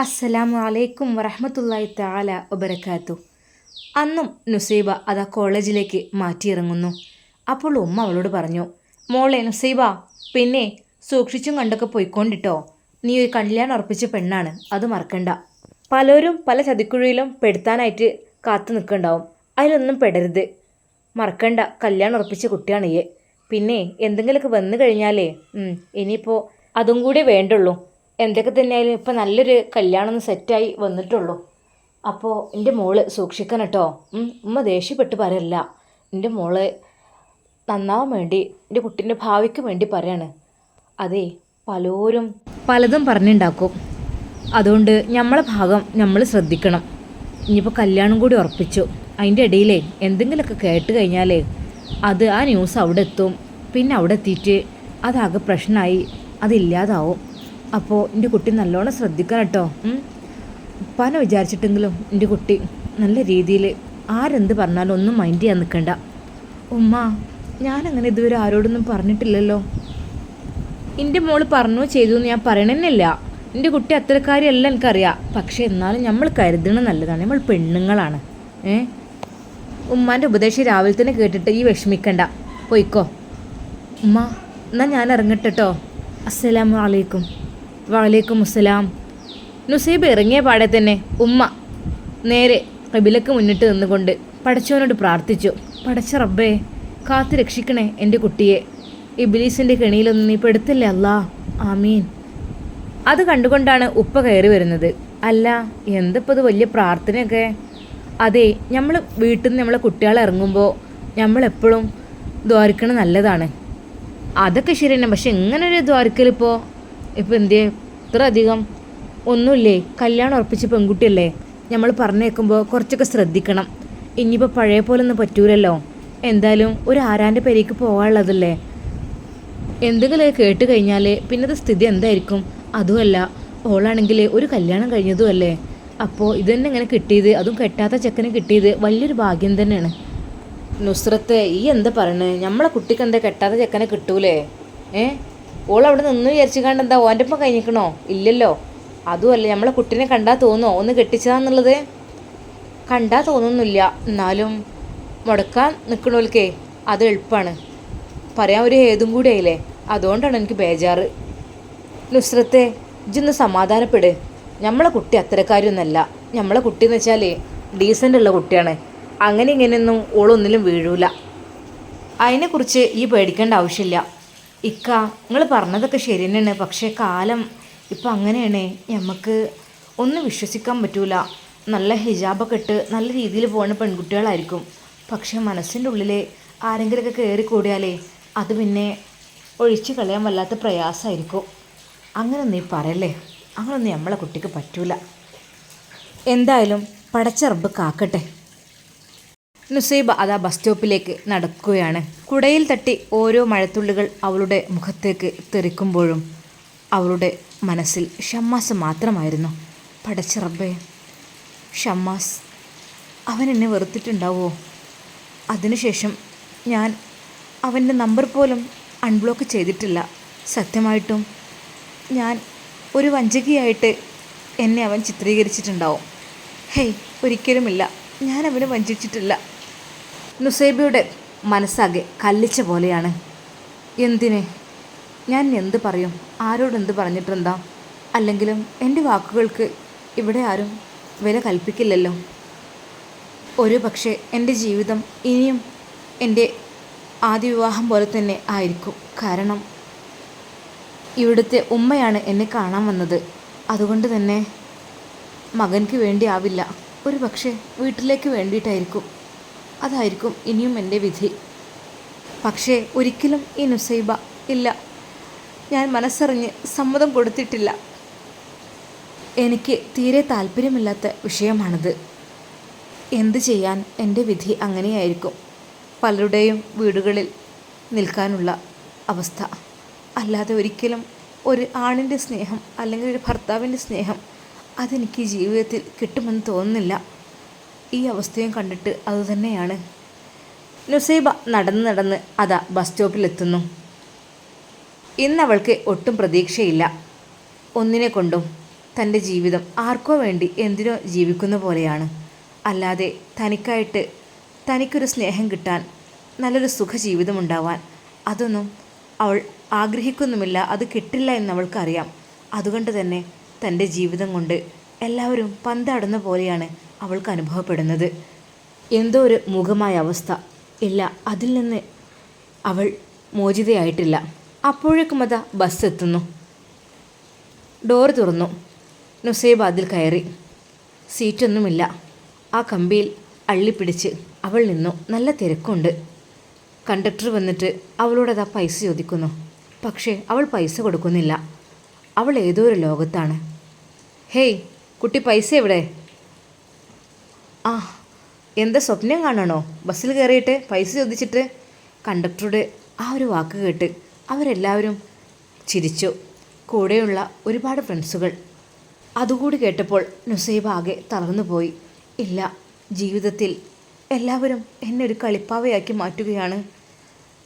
അസ്സലാമു അലൈക്കും വറഹ്മത്തുള്ളാഹി തആല വബറകാത്തു. അന്നും നുസൈബ അതാ കോളേജിലേക്ക് മാറ്റിയിറങ്ങുന്നു. അപ്പോൾ ഉമ്മ അവളോട് പറഞ്ഞു, മോളെ നുസൈബ, പിന്നെ സൂക്ഷിച്ചും കണ്ടൊക്കെ പോയിക്കൊണ്ടിട്ടോ. നീ ഒരു കല്യാണം ഉറപ്പിച്ച പെണ്ണാണ്, അത് മറക്കണ്ട. പലരും പല ചതിക്കുഴിയിലും പെടുത്താനായിട്ട് കാത്തു നിൽക്കുന്നുണ്ടാവും, അതിലൊന്നും പെടരുത്. മറക്കണ്ട, കല്യാണം ഉറപ്പിച്ച കുട്ടിയാണ് ഈ. പിന്നെ എന്തെങ്കിലുമൊക്കെ വന്നു കഴിഞ്ഞാലേ ഇനിയിപ്പോൾ അതും കൂടി വേണ്ടുള്ളൂ. എന്തൊക്കെ തന്നെയായാലും ഇപ്പം നല്ലൊരു കല്യാണം ഒന്ന് സെറ്റായി വന്നിട്ടുള്ളൂ. അപ്പോൾ എൻ്റെ മോള് സൂക്ഷിക്കണം കേട്ടോ. ഉമ്മ ദേഷ്യപ്പെട്ട് പറയല്ല, എൻ്റെ മോള് നന്നാവാൻ വേണ്ടി, എൻ്റെ കുട്ടീൻ്റെ ഭാവിക്ക് വേണ്ടി പറയാണ്. അതെ, പലരും പലതും പറഞ്ഞുണ്ടാക്കും. അതുകൊണ്ട് നമ്മളെ ഭാഗം നമ്മൾ ശ്രദ്ധിക്കണം. ഇനിയിപ്പോൾ കല്യാണം കൂടി ഉറപ്പിച്ചു, അതിൻ്റെ ഇടയിലേ എന്തെങ്കിലുമൊക്കെ കേട്ട് കഴിഞ്ഞാലേ അത് ആ ന്യൂസ് അവിടെ എത്തും. പിന്നെ അവിടെ എത്തിയിട്ട് അതാകെ പ്രശ്നമായി, അതില്ലാതാവും. അപ്പോൾ എൻ്റെ കുട്ടി നല്ലോണം ശ്രദ്ധിക്കണം കേട്ടോ. ഉപ്പാനെ വിചാരിച്ചിട്ടെങ്കിലും എൻ്റെ കുട്ടി നല്ല രീതിയിൽ ആരെന്ത് പറഞ്ഞാലും ഒന്നും മൈൻഡ് ചെയ്യാൻ നിൽക്കണ്ട. ഉമ്മ, ഞാനങ്ങനെ ഇതുവരെ ആരോടൊന്നും പറഞ്ഞിട്ടില്ലല്ലോ. എൻ്റെ മോള് പറഞ്ഞു ചെയ്തു എന്ന് ഞാൻ പറയണമെന്നില്ല. എൻ്റെ കുട്ടി അത്തരക്കാരിയല്ല എനിക്കറിയാം. പക്ഷേ എന്നാലും നമ്മൾ കരുതണം നല്ലതാണ്. നമ്മൾ പെണ്ണുങ്ങളാണ്. ഉമ്മാൻ്റെ ഉപദേശം രാവിലെ തന്നെ കേട്ടിട്ട് ഈ വിഷമിക്കണ്ട, പോയിക്കോ. ഉമ്മ, എന്നാൽ ഞാൻ ഇറങ്ങട്ടെ കേട്ടോ. അസ്സലാമു അലൈക്കും. വലൈക്കും അസ്സലാം. നുസൈബ ഇറങ്ങിയ പാടെ തന്നെ ഉമ്മ നേരെ ഖിബിലക്ക് മുന്നിട്ട് നിന്നുകൊണ്ട് പടച്ചവനോട് പ്രാർത്ഥിച്ചു, പടച്ച റബ്ബേ, കാത്തു രക്ഷിക്കണേ എൻ്റെ കുട്ടിയെ. ഇബ്ലീസിൻ്റെ കെണിയിലൊന്നും നീ പെടുത്തല്ലേ അല്ലാ, ആമീൻ. അത് കണ്ടുകൊണ്ടാണ് ഉപ്പ കയറി വരുന്നത്. അല്ല, എന്തപ്പോൾ ഇത് വലിയ പ്രാർത്ഥനയൊക്കെ? അതെ, നമ്മൾ വീട്ടിൽ നിന്ന് നമ്മളെ കുട്ടികളെ ഇറങ്ങുമ്പോൾ നമ്മളെപ്പോഴും ദ്വാരിക്കണം നല്ലതാണ്. അതൊക്കെ ശരി തന്നെ. പക്ഷെ ഇങ്ങനൊരു ദ്വാരിക്കലിപ്പോൾ എന്തേ ഇത്ര അധികം? ഒന്നുമില്ലേ, കല്യാണം ഉറപ്പിച്ച പെൺകുട്ടിയല്ലേ, നമ്മൾ പറഞ്ഞേക്കുമ്പോൾ കുറച്ചൊക്കെ ശ്രദ്ധിക്കണം. ഇനിയിപ്പോൾ പഴയ പോലെ ഒന്നും പറ്റൂലല്ലോ. എന്തായാലും ഒരു ആരാൻ്റെ പേരേക്ക് പോകാനുള്ളതല്ലേ. എന്തെങ്കിലും കേട്ട് കഴിഞ്ഞാൽ പിന്നത്തെ സ്ഥിതി എന്തായിരിക്കും? അതുമല്ല, ഓളാണെങ്കിൽ ഒരു കല്യാണം കഴിഞ്ഞതും അല്ലേ. അപ്പോൾ ഇതന്നെ ഇങ്ങനെ കിട്ടിയത്, അതും കെട്ടാത്ത ചെക്കനെ കിട്ടിയത് വലിയൊരു ഭാഗ്യം തന്നെയാണ്. നുസ്രത്തെ, ഈ എന്താ പറയണേ? നമ്മളെ കുട്ടിക്ക് എന്താ കെട്ടാത്ത ചെക്കനെ കിട്ടൂലേ? ഓളവിടെ നിന്ന് വിചാരിച്ചുകൊണ്ട് എന്താ ഓൻ്റെ ഒപ്പം കഴിഞ്ഞിക്കണോ? ഇല്ലല്ലോ. അതുമല്ല, നമ്മളെ കുട്ടീനെ കണ്ടാൽ തോന്നുമോ ഒന്ന് കെട്ടിച്ചതാന്നുള്ളത്? കണ്ടാൽ തോന്നുന്നില്ല. എന്നാലും മുടക്കാൻ നിൽക്കണോൽക്കേ അത് എളുപ്പമാണ്. പറയാൻ ഒരു ഹേതും കൂടി ആയില്ലേ, അതുകൊണ്ടാണ് എനിക്ക് ബേജാറ്. നുസ്രത്തെ, ഇജ്ജൊന്ന് സമാധാനപ്പെട്. നമ്മളെ കുട്ടി അത്തരക്കാരൊന്നുമല്ല. നമ്മളെ കുട്ടിയെന്ന് വെച്ചാൽ ഡീസൻ്റ് ഉള്ള കുട്ടിയാണ്. അങ്ങനെ ഇങ്ങനെയൊന്നും ഓളൊന്നിലും വീഴൂല. അതിനെക്കുറിച്ച് ഈ പേടിക്കേണ്ട ആവശ്യമില്ല. ഇക്ക, നിങ്ങൾ പറഞ്ഞതൊക്കെ ശരി തന്നെയാണ്. പക്ഷേ കാലം ഇപ്പം അങ്ങനെയാണ്, നമുക്ക് ഒന്നും വിശ്വസിക്കാൻ പറ്റൂല. നല്ല ഹിജാബൊക്കെ ഇട്ട് നല്ല രീതിയിൽ പോകുന്ന പെൺകുട്ടികളായിരിക്കും. പക്ഷേ മനസ്സിൻ്റെ ഉള്ളിൽ ആരെങ്കിലുമൊക്കെ കയറി കൂടിയാലേ അത് പിന്നെ ഒഴിച്ചു കളയാൻ വല്ലാത്ത പ്രയാസമായിരിക്കും. അങ്ങനൊന്നും നീ പറയല്ലേ, അങ്ങനൊന്നും നമ്മളെ കുട്ടിക്ക് പറ്റൂല. എന്തായാലും പടച്ച റബ്ബ് കാക്കട്ടെ. നുസൈബ അതാ ബസ് സ്റ്റോപ്പിലേക്ക് നടക്കുകയാണ്. കുടയിൽ തട്ടി ഓരോ മഴത്തുള്ളികൾ അവളുടെ മുഖത്തേക്ക് തെറിക്കുമ്പോഴും അവളുടെ മനസ്സിൽ ഷമ്മാസ് മാത്രമായിരുന്നു. പടച്ച റബ്ബേ, ഷമ്മാസ് അവൻ എന്നെ വെറുത്തിട്ടുണ്ടാവുമോ? അതിനുശേഷം ഞാൻ അവൻ്റെ നമ്പർ പോലും അൺബ്ലോക്ക് ചെയ്തിട്ടില്ല. സത്യമായിട്ടും ഞാൻ ഒരു വഞ്ചകിയായിട്ട് എന്നെ അവൻ ചിത്രീകരിച്ചിട്ടുണ്ടാവും. ഹേയ്, ഒരിക്കലുമില്ല, ഞാൻ അവനെ വഞ്ചിച്ചിട്ടില്ല. നുസൈബയുടെ മനസ്സാകെ കല്ലിച്ച പോലെയാണ്. എന്തിന്? ഞാൻ എന്ത് പറയും? ആരോടെന്ത് പറഞ്ഞിട്ടെന്താ? അല്ലെങ്കിലും എൻ്റെ വാക്കുകൾക്ക് ഇവിടെ ആരും വില കൽപ്പിക്കില്ലല്ലോ. ഒരു പക്ഷേ എൻ്റെ ജീവിതം ഇനിയും എൻ്റെ ആദ്യ വിവാഹം പോലെ തന്നെ ആയിരിക്കും. കാരണം ഇവിടുത്തെ ഉമ്മയാണ് എന്നെ കാണാൻ വന്നത്. അതുകൊണ്ട് തന്നെ മകൻക്ക് വേണ്ടി ആവില്ല, ഒരു പക്ഷേ വീട്ടിലേക്ക് വേണ്ടിയിട്ടായിരിക്കും. അതായിരിക്കും ഇനിയും എൻ്റെ വിധി. പക്ഷേ ഒരിക്കലും ഈ നുസൈബ ഇല്ല, ഞാൻ മനസ്സറിഞ്ഞ് സമ്മതം കൊടുത്തിട്ടില്ല. എനിക്ക് തീരെ താല്പര്യമില്ലാത്ത വിഷയമാണിത്. എന്ത് ചെയ്യാൻ, എൻ്റെ വിധി അങ്ങനെയായിരിക്കും. പലരുടെയും വീടുകളിൽ നിൽക്കാനുള്ള അവസ്ഥ. അല്ലാതെ ഒരിക്കലും ഒരു ആണിൻ്റെ സ്നേഹം അല്ലെങ്കിൽ ഒരു ഭർത്താവിൻ്റെ സ്നേഹം അതെനിക്ക് ജീവിതത്തിൽ കിട്ടുമെന്ന് തോന്നുന്നില്ല. ഈ അവസ്ഥയും കണ്ടിട്ട് അതുതന്നെയാണ്. നുസൈബ നടന്ന് അതാ ബസ് സ്റ്റോപ്പിലെത്തുന്നു. ഇന്നവൾക്ക് ഒട്ടും പ്രതീക്ഷയില്ല ഒന്നിനെ കൊണ്ടും. തൻ്റെ ജീവിതം ആർക്കോ വേണ്ടി എന്തിനോ ജീവിക്കുന്ന പോലെയാണ്. അല്ലാതെ തനിക്കായിട്ട് തനിക്കൊരു സ്നേഹം കിട്ടാൻ, നല്ലൊരു സുഖജീവിതമുണ്ടാവാൻ അതൊന്നും അവൾ ആഗ്രഹിക്കുന്നുമില്ല. അത് കിട്ടില്ല എന്നവൾക്കറിയാം. അതുകൊണ്ട് തന്നെ തൻ്റെ ജീവിതം കൊണ്ട് എല്ലാവരും പന്താടുന്ന പോലെയാണ് അവൾക്ക് അനുഭവപ്പെടുന്നത്. എന്തോ ഒരു മൂകമായ അവസ്ഥ. ഇല്ല, അതിൽ നിന്ന് അവൾ മോചിതയായിട്ടില്ല. അപ്പോഴേക്കും അതാ ബസ് എത്തുന്നു. ഡോർ തുറന്നു. നുസൈബ അതിൽ കയറി. സീറ്റൊന്നുമില്ല. ആ കമ്പിയിൽ അള്ളിപ്പിടിച്ച് അവൾ നിന്നു. നല്ല തിരക്കുണ്ട്. കണ്ടക്ടർ വന്നിട്ട് അവളോടതാ പൈസ ചോദിക്കുന്നു. പക്ഷേ അവൾ പൈസ കൊടുക്കുന്നില്ല. അവൾ ഏതോ ഒരു ലോകത്താണ്. ഹേയ് കുട്ടി, പൈസ എവിടെ? ആ, എന്താ സ്വപ്നം കാണണോ? ബസ്സിൽ കയറിയിട്ട് പൈസ ചോദിച്ചിട്ട്? കണ്ടക്ടറുടെ ആ ഒരു വാക്ക് കേട്ട് അവരെല്ലാവരും ചിരിച്ചു. കൂടെയുള്ള ഒരുപാട് ഫ്രണ്ട്സുകൾ. അതുകൂടി കേട്ടപ്പോൾ നുസൈബ ആകെ തളർന്നുപോയി. ഇല്ല, ജീവിതത്തിൽ എല്ലാവരും എന്നെ ഒരു കളിപ്പാവയാക്കി മാറ്റുകയാണ്.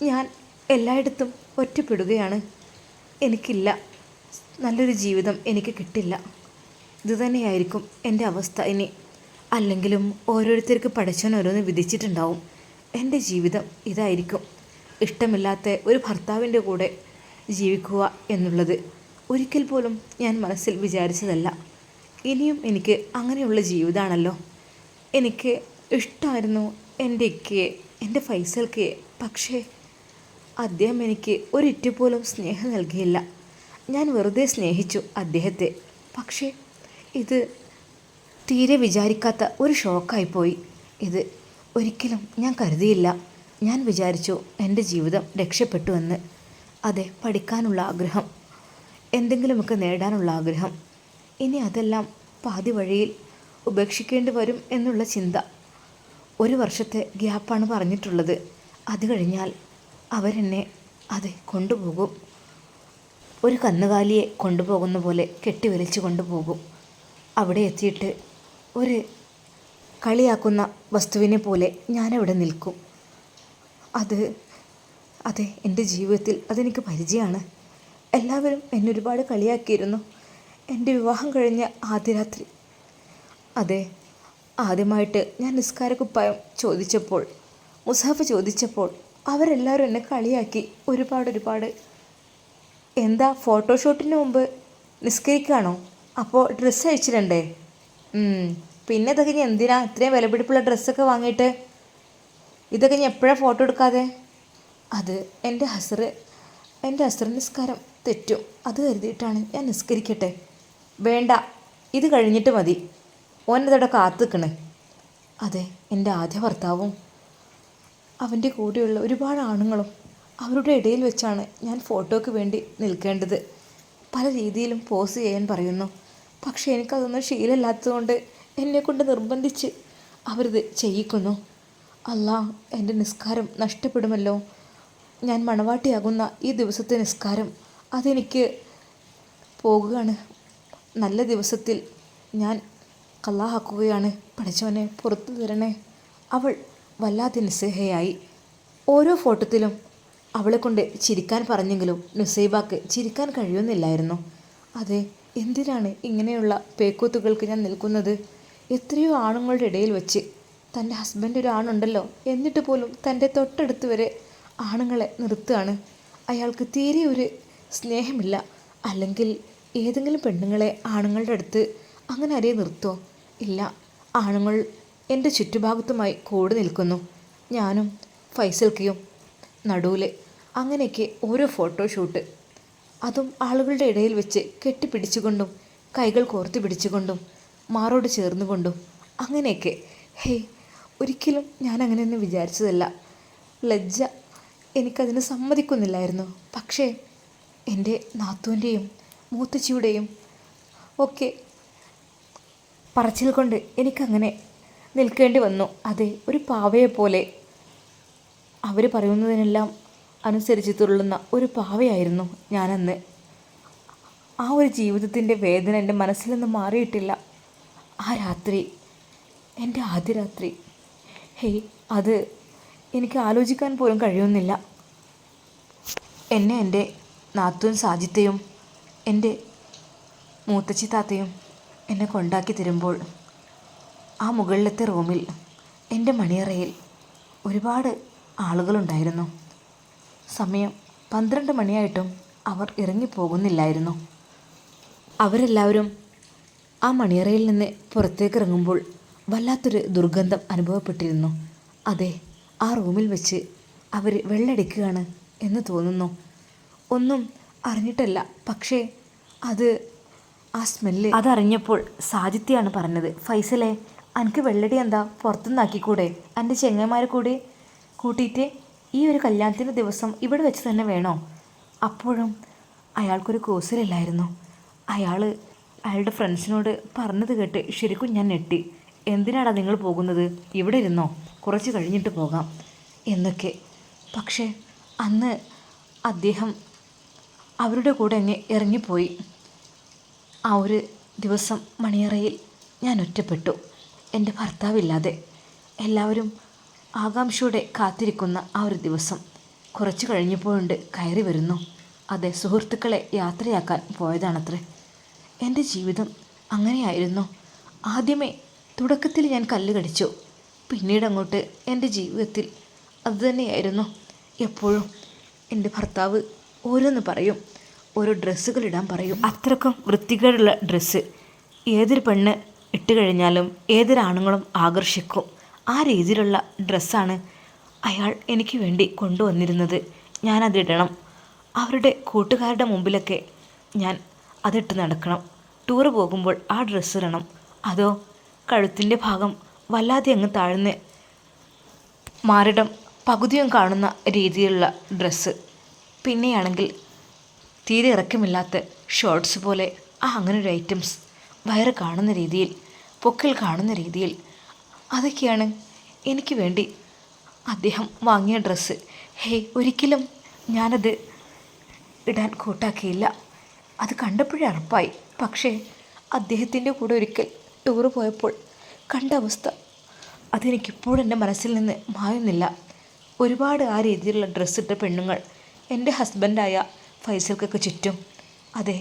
ഞാൻ എല്ലായിടത്തും ഒറ്റപ്പെടുകയാണ്. എനിക്കില്ല, നല്ലൊരു ജീവിതം എനിക്ക് കിട്ടില്ല. ഇതുതന്നെയായിരിക്കും എൻ്റെ അവസ്ഥ ഇനി. അല്ലെങ്കിലും ഓരോരുത്തർക്ക് പഠിച്ചവൻ ഓരോന്ന് വിധിച്ചിട്ടുണ്ടാവും. എൻ്റെ ജീവിതം ഇതായിരിക്കും. ഇഷ്ടമില്ലാത്ത ഒരു ഭർത്താവിൻ്റെ കൂടെ ജീവിക്കുക എന്നുള്ളത് ഒരിക്കൽ പോലും ഞാൻ മനസ്സിൽ വിചാരിച്ചതല്ല. ഇനിയും എനിക്ക് അങ്ങനെയുള്ള ജീവിതമാണല്ലോ. എനിക്ക് ഇഷ്ടമായിരുന്നു എൻ്റെ ഇക്കയെ, എൻ്റെ ഫൈസൽക്കയെ. പക്ഷേ അദ്ദേഹം എനിക്ക് ഒരിറ്റു പോലും സ്നേഹം നൽകിയില്ല. ഞാൻ വെറുതെ സ്നേഹിച്ചു അദ്ദേഹത്തെ. പക്ഷേ ഇത് തീരെ വിചാരിക്കാത്ത ഒരു ഷോക്കായിപ്പോയി. ഇത് ഒരിക്കലും ഞാൻ കരുതിയില്ല. ഞാൻ വിചാരിച്ചു എൻ്റെ ജീവിതം രക്ഷപ്പെട്ടു എന്ന്. അതെ, പഠിക്കാനുള്ള ആഗ്രഹം, എന്തെങ്കിലുമൊക്കെ നേടാനുള്ള ആഗ്രഹം. ഇനി അതെല്ലാം പാതി വഴിയിൽ ഉപേക്ഷിക്കേണ്ടി വരും എന്നുള്ള ചിന്ത. 1 വർഷത്തെ ഗ്യാപ്പാണ് പറഞ്ഞിട്ടുള്ളത്. അത് കഴിഞ്ഞാൽ അവരെന്നെ അതെ കൊണ്ടുപോകും. ഒരു കന്നുകാലിയെ കൊണ്ടുപോകുന്ന പോലെ കെട്ടിവലിച്ചു കൊണ്ടുപോകും. അവിടെ എത്തിയിട്ട് ഒരു കളിയാക്കുന്ന വസ്തുവിനെ പോലെ ഞാനവിടെ നിൽക്കും. അതെ, എൻ്റെ ജീവിതത്തിൽ അതെനിക്ക് പരിചയമാണ്. എല്ലാവരും എന്നെ ഒരുപാട് കളിയാക്കിയിരുന്നു എൻ്റെ വിവാഹം കഴിഞ്ഞ ആദ്യ രാത്രി. അതെ, ആദ്യമായിട്ട് ഞാൻ നിസ്കാരക്കുപ്പായം ചോദിച്ചപ്പോൾ, മുസാഫ് ചോദിച്ചപ്പോൾ അവരെല്ലാവരും എന്നെ കളിയാക്കി ഒരുപാട്. എന്താ, ഫോട്ടോഷൂട്ടിന് മുമ്പ് നിസ്കരിക്കുകയാണോ? അപ്പോൾ ഡ്രസ്സ് അയച്ചിട്ടുണ്ടേ? പിന്നെ ഇതൊക്കെ ഇനി എന്തിനാ ഇത്രയും വിലപിടിപ്പുള്ള ഡ്രസ്സൊക്കെ വാങ്ങിയിട്ട്? ഇതൊക്കെ ഇനി എപ്പോഴാണ് ഫോട്ടോ എടുക്കാതെ? അത് എൻ്റെ അസ്ർ നിസ്കാരം തെറ്റും, അത് കരുതിയിട്ടാണ് ഞാൻ നിസ്കരിക്കട്ടെ. വേണ്ട, ഇത് കഴിഞ്ഞിട്ട് മതി. ഓനതവിടെ കാത്തു നിൽക്കണേ. അതെ, എൻ്റെ ആദ്യ ഭർത്താവും അവൻ്റെ കൂടെയുള്ള ഒരുപാട് ആണുങ്ങളും അവരുടെ ഇടയിൽ വെച്ചാണ് ഞാൻ ഫോട്ടോയ്ക്ക് വേണ്ടി നിൽക്കേണ്ടത്. പല രീതിയിലും പോസ് ചെയ്യാൻ പറയുന്നു. പക്ഷേ എനിക്കതൊന്നും ശീലമില്ലാത്തതുകൊണ്ട് എന്നെക്കൊണ്ട് നിർബന്ധിച്ച് അവരിത് ചെയ്യിക്കുന്നു. അല്ലാ, എൻ്റെ നിസ്കാരം നഷ്ടപ്പെടുമല്ലോ. ഞാൻ മണവാട്ടിയാകുന്ന ഈ ദിവസത്തെ നിസ്കാരം അതെനിക്ക് പോകുകയാണ്. നല്ല ദിവസത്തിൽ ഞാൻ ഖളാഹാക്കുകയാണ്. പഠിച്ചവനെ പുറത്തു തരണേ. അവൾ വല്ലാതെ നിസ്സഹായായി. ഓരോ ഫോട്ടോത്തിലും അവളെ കൊണ്ട് ചിരിക്കാൻ പറഞ്ഞെങ്കിലും നുസൈബാക്ക് ചിരിക്കാൻ കഴിയുന്നില്ലായിരുന്നു. അതെ, എന്തിനാണ് ഇങ്ങനെയുള്ള പേക്കൂത്തുകൾക്ക് ഞാൻ നിൽക്കുന്നത്? എത്രയോ ആണുങ്ങളുടെ ഇടയിൽ വെച്ച് തൻ്റെ ഹസ്ബൻഡ് ഒരു ആണുണ്ടല്ലോ, എന്നിട്ട് പോലും തൻ്റെ തൊട്ടടുത്ത് വരെ ആണുങ്ങളെ നിർത്തുകയാണ്. അയാൾക്ക് തീരെ ഒരു സ്നേഹമില്ല. അല്ലെങ്കിൽ ഏതെങ്കിലും പെണ്ണുങ്ങളെ ആണുങ്ങളുടെ അടുത്ത് അങ്ങനെ ആരെയും നിർത്തുമോ? ഇല്ല, ആണുങ്ങൾ എൻ്റെ ചുറ്റുഭാഗത്തുമായി കൂടി നിൽക്കുന്നു. ഞാനും ഫൈസൽക്കയും നടുവിൽ. അങ്ങനെയൊക്കെ ഓരോ ഫോട്ടോഷൂട്ട്, അതും ആളുകളുടെ ഇടയിൽ വെച്ച് കെട്ടിപ്പിടിച്ചുകൊണ്ടും കൈകൾ കോർത്ത് പിടിച്ചുകൊണ്ടും മാറോട് ചേർന്നുകൊണ്ടും അങ്ങനെയൊക്കെ. ഹേയ്, ഒരിക്കലും ഞാൻ അങ്ങനെയൊന്നും വിചാരിച്ചതല്ല. ലജ്ജ, എനിക്കതിന് സമ്മതിക്കുന്നില്ലായിരുന്നു. പക്ഷേ എൻ്റെ നാത്തൂൻ്റെയും മൂത്തച്ചിയുടെയും ഒക്കെ പറച്ചിൽ കൊണ്ട് എനിക്കങ്ങനെ നിൽക്കേണ്ടി വന്നു. അതെ, ഒരു പാവയെപ്പോലെ അവർ പറയുന്നതിനെല്ലാം അനുസരിച്ച് തുള്ളുന്ന ഒരു പാവയായിരുന്നു ഞാനന്ന്. ആ ഒരു ജീവിതത്തിൻ്റെ വേദന എൻ്റെ മനസ്സിൽ നിന്ന് മാറിയിട്ടില്ല. ആ രാത്രി, എൻ്റെ ആദ്യ രാത്രി, ഹേയ്, അത് എനിക്ക് ആലോചിക്കാൻ പോലും കഴിയുന്നില്ല. എന്നെ എൻ്റെ നാത്തൂൻ സാജിത്തയും എൻ്റെ മൂത്തച്ചി താത്തയും എന്നെ കൊണ്ടാക്കി തരുമ്പോൾ ആ മുകളിലത്തെ റൂമിൽ എൻ്റെ മണിയറയിൽ ഒരുപാട് ആളുകളുണ്ടായിരുന്നു. സമയം 12 മണിയായിട്ടും അവർ ഇറങ്ങിപ്പോകുന്നില്ലായിരുന്നു. അവരെല്ലാവരും ആ മണിയറയിൽ നിന്ന് പുറത്തേക്ക് ഇറങ്ങുമ്പോൾ വല്ലാത്തൊരു ദുർഗന്ധം അനുഭവപ്പെട്ടിരുന്നു. അതെ, ആ റൂമിൽ വെച്ച് അവർ വെള്ളടിക്കുകയാണ് എന്ന് തോന്നുന്നു. ഒന്നും അറിഞ്ഞിട്ടല്ല, പക്ഷേ ആ സ്മെല്ല് അതറിഞ്ഞപ്പോൾ സാജിത്യാണ് പറഞ്ഞത്, ഫൈസലെ എനിക്ക് വെള്ളടി എന്താ പുറത്തുനിന്നാക്കിക്കൂടെ? എൻ്റെ ചെങ്ങന്മാരെ കൂടി കൂട്ടിയിട്ട് ഈ ഒരു കല്യാണത്തിൻ്റെ ദിവസം ഇവിടെ വെച്ച് തന്നെ വേണോ? അപ്പോഴും അയാൾക്കൊരു കൂസലില്ലായിരുന്നു. അയാളുടെ ഫ്രണ്ട്സിനോട് പറഞ്ഞത് കേട്ട് ശരിക്കും ഞാൻ ഞെട്ടി. എന്തിനാടാ നിങ്ങൾ പോകുന്നത്? ഇവിടെ ഇരുന്നോ, കുറച്ച് കഴിഞ്ഞിട്ട് പോകാം എന്നൊക്കെ. പക്ഷേ അന്ന് അദ്ദേഹം അവരുടെ കൂടെ അങ്ങ് ഇറങ്ങിപ്പോയി. ആ ഒരു ദിവസം മണിയറയിൽ ഞാൻ ഒറ്റപ്പെട്ടു, എൻ്റെ ഭർത്താവില്ലാതെ. എല്ലാവരും ആകാംക്ഷയോടെ കാത്തിരിക്കുന്ന ആ ഒരു ദിവസം കുറച്ച് കഴിഞ്ഞപ്പോഴുണ്ട് കയറി വരുന്നു. അതെ, സുഹൃത്തുക്കളെ യാത്രയാക്കാൻ പോയതാണത്രേ. എൻ്റെ ജീവിതം അങ്ങനെയായിരുന്നു. ആദ്യമേ തുടക്കത്തിൽ ഞാൻ കല്ല് കടിച്ചു, പിന്നീട് അങ്ങോട്ട് എൻ്റെ ജീവിതത്തിൽ അതുതന്നെയായിരുന്നു. എപ്പോഴും എൻ്റെ ഭർത്താവ് ഓരോന്ന് പറയും, ഓരോ ഡ്രസ്സുകൾ ഇടാൻ പറയും. അത്രക്കും വൃത്തികേടുള്ള ഡ്രസ്സ് ഏതൊരു പെണ്ണ് ഇട്ട് കഴിഞ്ഞാലും ഏതൊരാണുങ്ങളും ആകർഷിക്കും. ആ രീതിയിലുള്ള ഡ്രസ്സാണ് അയാൾ എനിക്ക് വേണ്ടി കൊണ്ടുവന്നിരുന്നത്. ഞാനതിടണം. അവരുടെ കൂട്ടുകാരുടെ മുമ്പിലൊക്കെ ഞാൻ അതിട്ട് നടക്കണം. ടൂറ് പോകുമ്പോൾ ആ ഡ്രസ്സ് ഇടണം. അതോ കഴുത്തിൻ്റെ ഭാഗം വല്ലാതെ അങ്ങ് താഴ്ന്ന് മാറിടം പകുതിയും കാണുന്ന രീതിയിലുള്ള ഡ്രസ്സ്. പിന്നെയാണെങ്കിൽ തീരെ ഇറക്കമില്ലാത്ത ഷോർട്സ് പോലെ അങ്ങനൊരു ഐറ്റംസ്, വയറ് കാണുന്ന രീതിയിൽ, പൊക്കിൽ കാണുന്ന രീതിയിൽ, അതൊക്കെയാണ് എനിക്ക് വേണ്ടി അദ്ദേഹം വാങ്ങിയ ഡ്രസ്സ്. ഒരിക്കലും ഞാനത് ഇടാൻ കൂട്ടാക്കിയില്ല. അത് കണ്ടപ്പോഴേ അറപ്പായി. പക്ഷേ അദ്ദേഹത്തിൻ്റെ കൂടെ ഒരിക്കൽ ടൂറ് പോയപ്പോൾ കണ്ട അവസ്ഥ അതെനിക്കിപ്പോഴും എൻ്റെ മനസ്സിൽ നിന്ന് മായുന്നില്ല. ഒരുപാട് ആ രീതിയിലുള്ള ഡ്രസ്സിട്ട പെണ്ണുങ്ങൾ എൻ്റെ ഹസ്ബൻഡായ ഫൈസൽക്കൊക്കെ ചുറ്റും. അതെ,